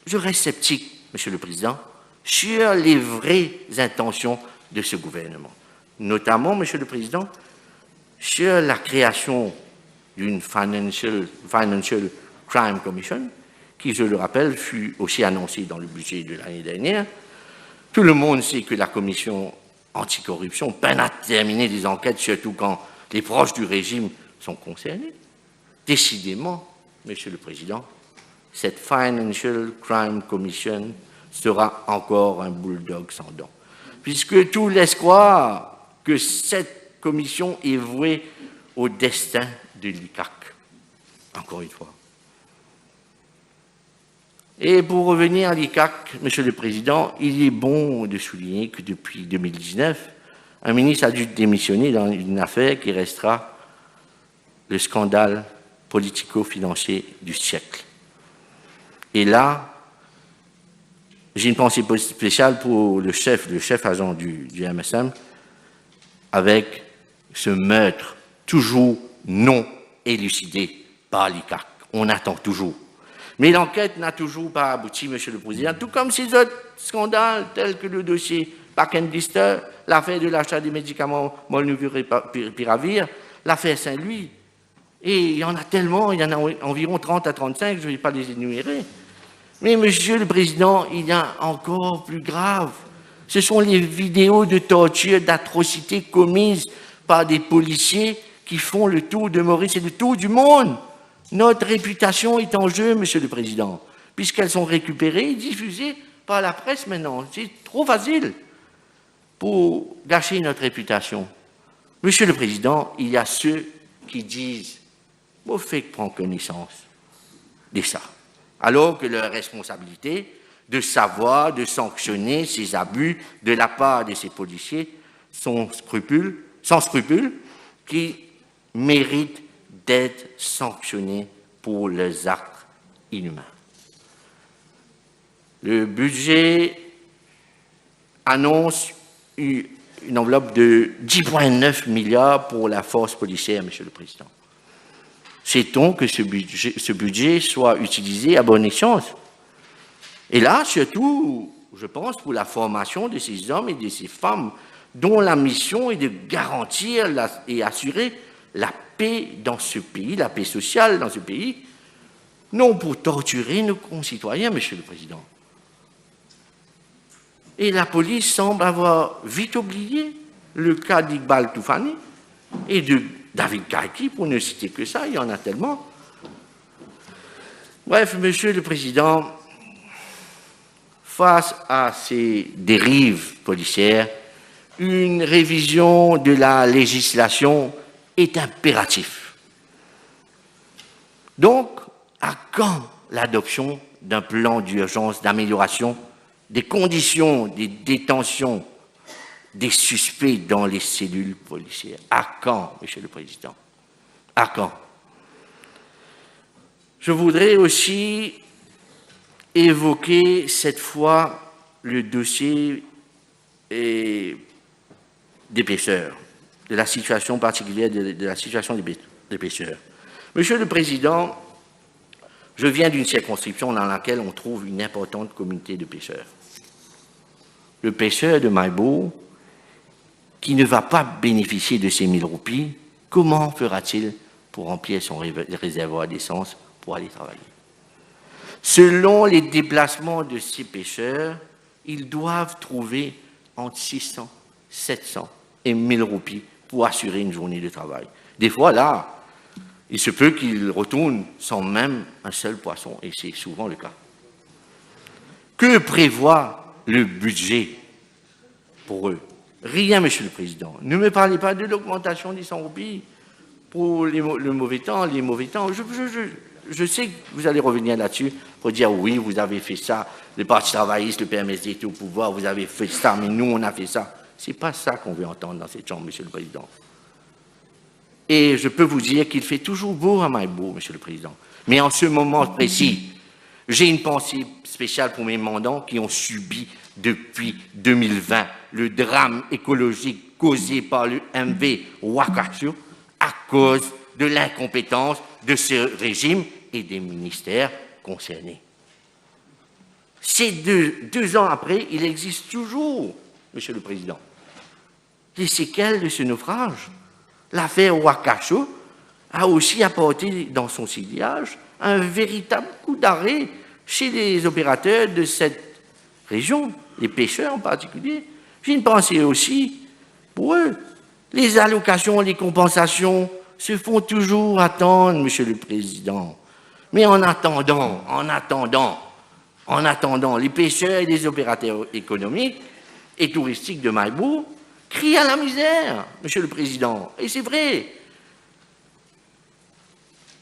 S3: je reste sceptique, Monsieur le Président, sur les vraies intentions de ce gouvernement, notamment, Monsieur le Président, sur la création d'une Financial Crime Commission, qui, je le rappelle, fut aussi annoncée dans le budget de l'année dernière. Tout le monde sait que la commission anticorruption peine à terminer des enquêtes, surtout quand les proches du régime sont concernés. Décidément, Monsieur le Président, cette Financial Crime Commission sera encore un bulldog sans dents, puisque tout laisse croire que cette commission est vouée au destin de l'ICAC, encore une fois. Et pour revenir à l'ICAC, Monsieur le Président, il est bon de souligner que depuis 2019, un ministre a dû démissionner dans une affaire qui restera le scandale politico-financier du siècle. Et là, j'ai une pensée spéciale pour le chef agent du MSM, avec ce meurtre toujours non élucidé par l'ICAC. On attend toujours. Mais l'enquête n'a toujours pas abouti, Monsieur le Président, tout comme ces autres scandales tels que le dossier Parkendister, l'affaire de l'achat des médicaments Molnupiravir, l'affaire Saint-Louis. Et il y en a tellement, il y en a environ 30 à 35, je ne vais pas les énumérer. Mais Monsieur le Président, il y a encore plus grave. Ce sont les vidéos de torture, d'atrocités commises par des policiers qui font le tour de Maurice et le tour du monde. Notre réputation est en jeu, Monsieur le Président, puisqu'elles sont récupérées et diffusées par la presse maintenant. C'est trop facile pour gâcher notre réputation. Monsieur le Président, il y a ceux qui disent « Vous faites prendre connaissance de ça », alors que leur responsabilité de savoir, de sanctionner ces abus de la part de ces policiers sans scrupules, qui méritent d'être sanctionnés pour leurs actes inhumains. Le budget annonce une enveloppe de 10,9 milliards pour la force policière, Monsieur le Président. Sait-on que ce budget soit utilisé à bon escient? Et là, surtout, je pense, pour la formation de ces hommes et de ces femmes dont la mission est de garantir et assurer la paix dans ce pays, la paix sociale dans ce pays, non pour torturer nos concitoyens, Monsieur le Président. Et la police semble avoir vite oublié le cas d'Iqbal Toufani et de David Kaiki, pour ne citer que ça, il y en a tellement. Bref, Monsieur le Président, face à ces dérives policières, une révision de la législation est impératif. Donc, à quand l'adoption d'un plan d'urgence d'amélioration des conditions de détention des suspects dans les cellules policières? À quand, Monsieur le Président? À quand? Je voudrais aussi évoquer cette fois le dossier d'épaisseur. de la situation particulière de la situation des pêcheurs. Monsieur le Président, je viens d'une circonscription dans laquelle on trouve une importante communauté de pêcheurs. Le pêcheur de Maïbo, qui ne va pas bénéficier de ces 1000 roupies, comment fera-t-il pour remplir son réservoir d'essence pour aller travailler? Selon les déplacements de ces pêcheurs, ils doivent trouver entre 600, 700 et 1000 roupies pour assurer une journée de travail. Des fois, là, il se peut qu'ils retournent sans même un seul poisson, et c'est souvent le cas. Que prévoit le budget pour eux? Rien, Monsieur le Président. Ne me parlez pas de l'augmentation des 100 roupies pour le mauvais temps, les mauvais temps. Je sais que vous allez revenir là-dessus pour dire oui, vous avez fait ça, le Parti travailliste, le PMSD était au pouvoir, vous avez fait ça, mais nous, on a fait ça. Ce n'est pas ça qu'on veut entendre dans cette chambre, Monsieur le Président. Et je peux vous dire qu'il fait toujours beau à Maïbo, Monsieur le Président. Mais en ce moment précis, j'ai une pensée spéciale pour mes mandants qui ont subi depuis 2020 le drame écologique causé par le MV Ouakachou à cause de l'incompétence de ce régime et des ministères concernés. Ces deux ans après, il existe toujours, Monsieur le Président, les séquelles de ce naufrage. L'affaire Ouakachou a aussi apporté dans son sillage un véritable coup d'arrêt chez les opérateurs de cette région, les pêcheurs en particulier. J'ai une pensée aussi pour eux. Les allocations, les compensations se font toujours attendre, Monsieur le Président. Mais en attendant, les pêcheurs et les opérateurs économiques et touristiques de Maïbo crient à la misère, Monsieur le Président. Et c'est vrai.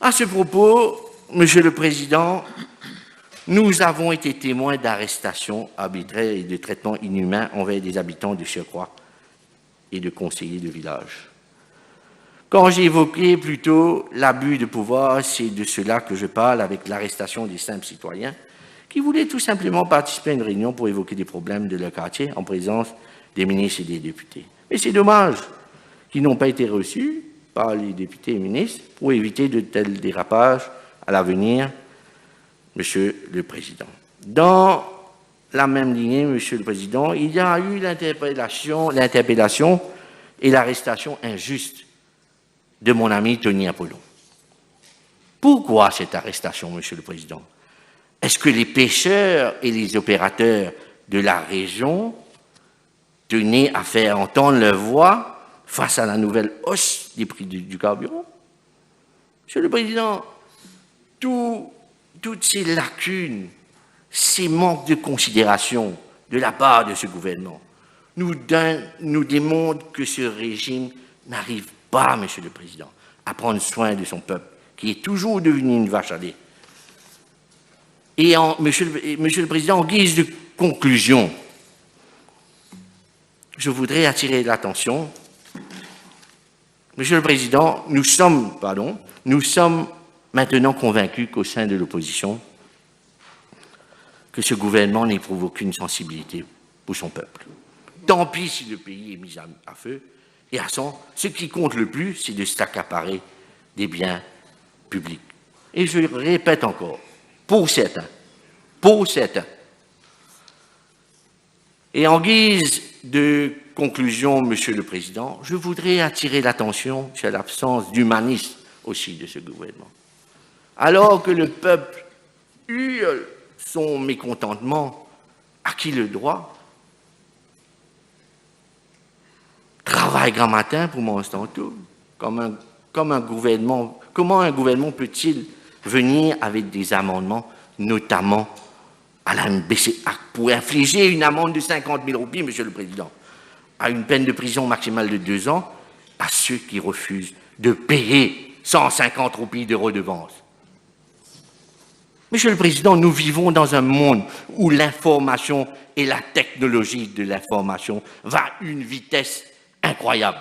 S3: À ce propos, Monsieur le Président, nous avons été témoins d'arrestations arbitraires et de traitements inhumains envers des habitants de Surcroît et de conseillers de village. Quand j'ai évoqué plutôt l'abus de pouvoir, c'est de cela que je parle avec l'arrestation des simples citoyens qui voulaient tout simplement participer à une réunion pour évoquer des problèmes de leur quartier en présence des ministres et des députés. Mais c'est dommage qu'ils n'ont pas été reçus par les députés et ministres pour éviter de tels dérapages à l'avenir, Monsieur le Président. Dans la même lignée, Monsieur le Président, il y a eu l'interpellation et l'arrestation injuste de mon ami Tony Apollon. Pourquoi cette arrestation, Monsieur le Président? Est-ce que les pêcheurs et les opérateurs de la région tenaient à faire entendre leur voix face à la nouvelle hausse des prix du carburant? Monsieur le Président, toutes ces lacunes, ces manques de considération de la part de ce gouvernement nous démontrent que ce régime n'arrive pas, Monsieur le Président, à prendre soin de son peuple, qui est toujours devenu une vache à lait. Et Monsieur le Président, en guise de conclusion, je voudrais attirer l'attention. Monsieur le Président, nous sommes maintenant convaincus qu'au sein de l'opposition, que ce gouvernement n'éprouve aucune sensibilité pour son peuple. Tant pis si le pays est mis à feu et à sang, ce qui compte le plus, c'est de s'accaparer des biens publics. Et je le répète encore, pour certains. Et en guise de conclusion, Monsieur le Président, je voudrais attirer l'attention sur l'absence d'humanisme aussi de ce gouvernement. Alors que le peuple hurle son mécontentement, à qui le droit? Travaille grand matin pour manger tantôt. Comment un gouvernement peut-il venir avec des amendements, notamment à la MBCA, pour infliger une amende de 50 000 roupies, Monsieur le Président, à une peine de prison maximale de 2 ans, à ceux qui refusent de payer 150 roupies de redevance? Monsieur le Président, nous vivons dans un monde où l'information et la technologie de l'information va à une vitesse incroyable.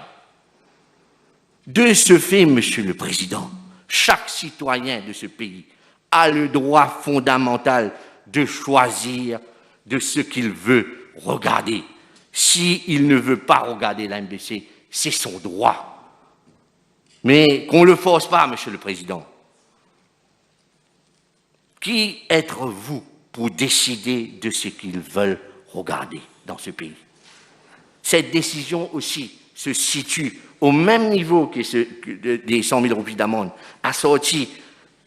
S3: De ce fait, Monsieur le Président, chaque citoyen de ce pays a le droit fondamental de choisir de ce qu'il veut regarder. S'il ne veut pas regarder la MBC, c'est son droit. Mais qu'on ne le force pas, Monsieur le Président. Qui êtes-vous pour décider de ce qu'ils veulent regarder dans ce pays? Cette décision aussi se situe au même niveau que des 100 000 roupies d'amende, assortie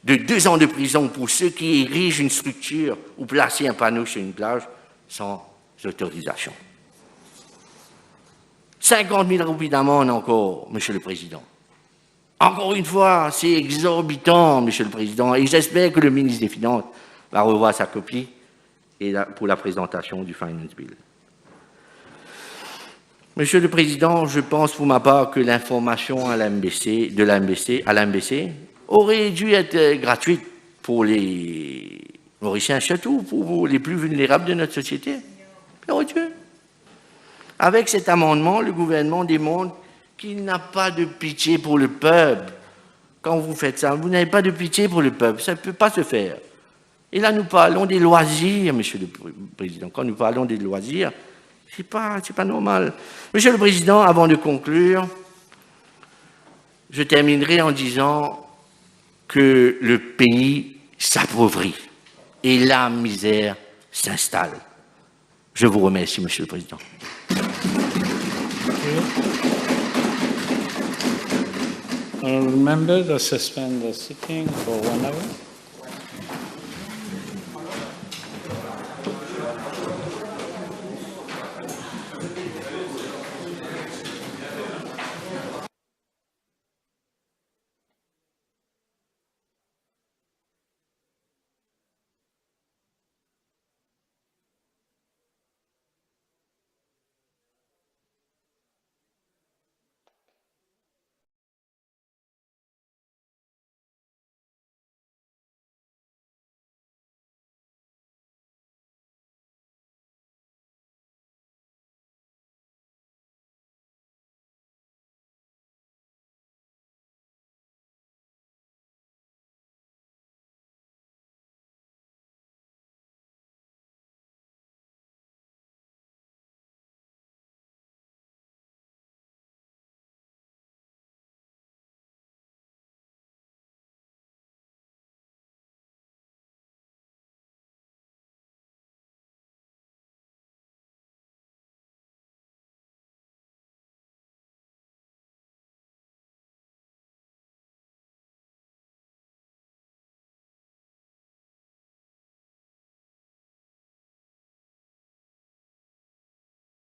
S3: de 2 ans de prison pour ceux qui érigent une structure ou placent un panneau sur une plage sans autorisation. 50 000 roupies d'amende encore, Monsieur le Président. Encore une fois, c'est exorbitant, Monsieur le Président, et j'espère que le ministre des Finances va revoir sa copie pour la présentation du Finance Bill. Monsieur le Président, je pense pour ma part que l'information à l'MBC aurait dû être gratuite pour les Mauriciens, surtout pour les plus vulnérables de notre société. Bien Dieu. Avec cet amendement, le gouvernement démontre qu'il n'a pas de pitié pour le peuple. Quand vous faites ça, vous n'avez pas de pitié pour le peuple. Ça ne peut pas se faire. Et là, nous parlons des loisirs, Monsieur le Président. Quand nous parlons des loisirs, c'est pas normal. Monsieur le Président, avant de conclure, je terminerai en disant que le pays s'appauvrit et la misère s'installe. Je vous remercie, Monsieur le Président.
S4: Honourable members, I suspend the sitting for 1 hour.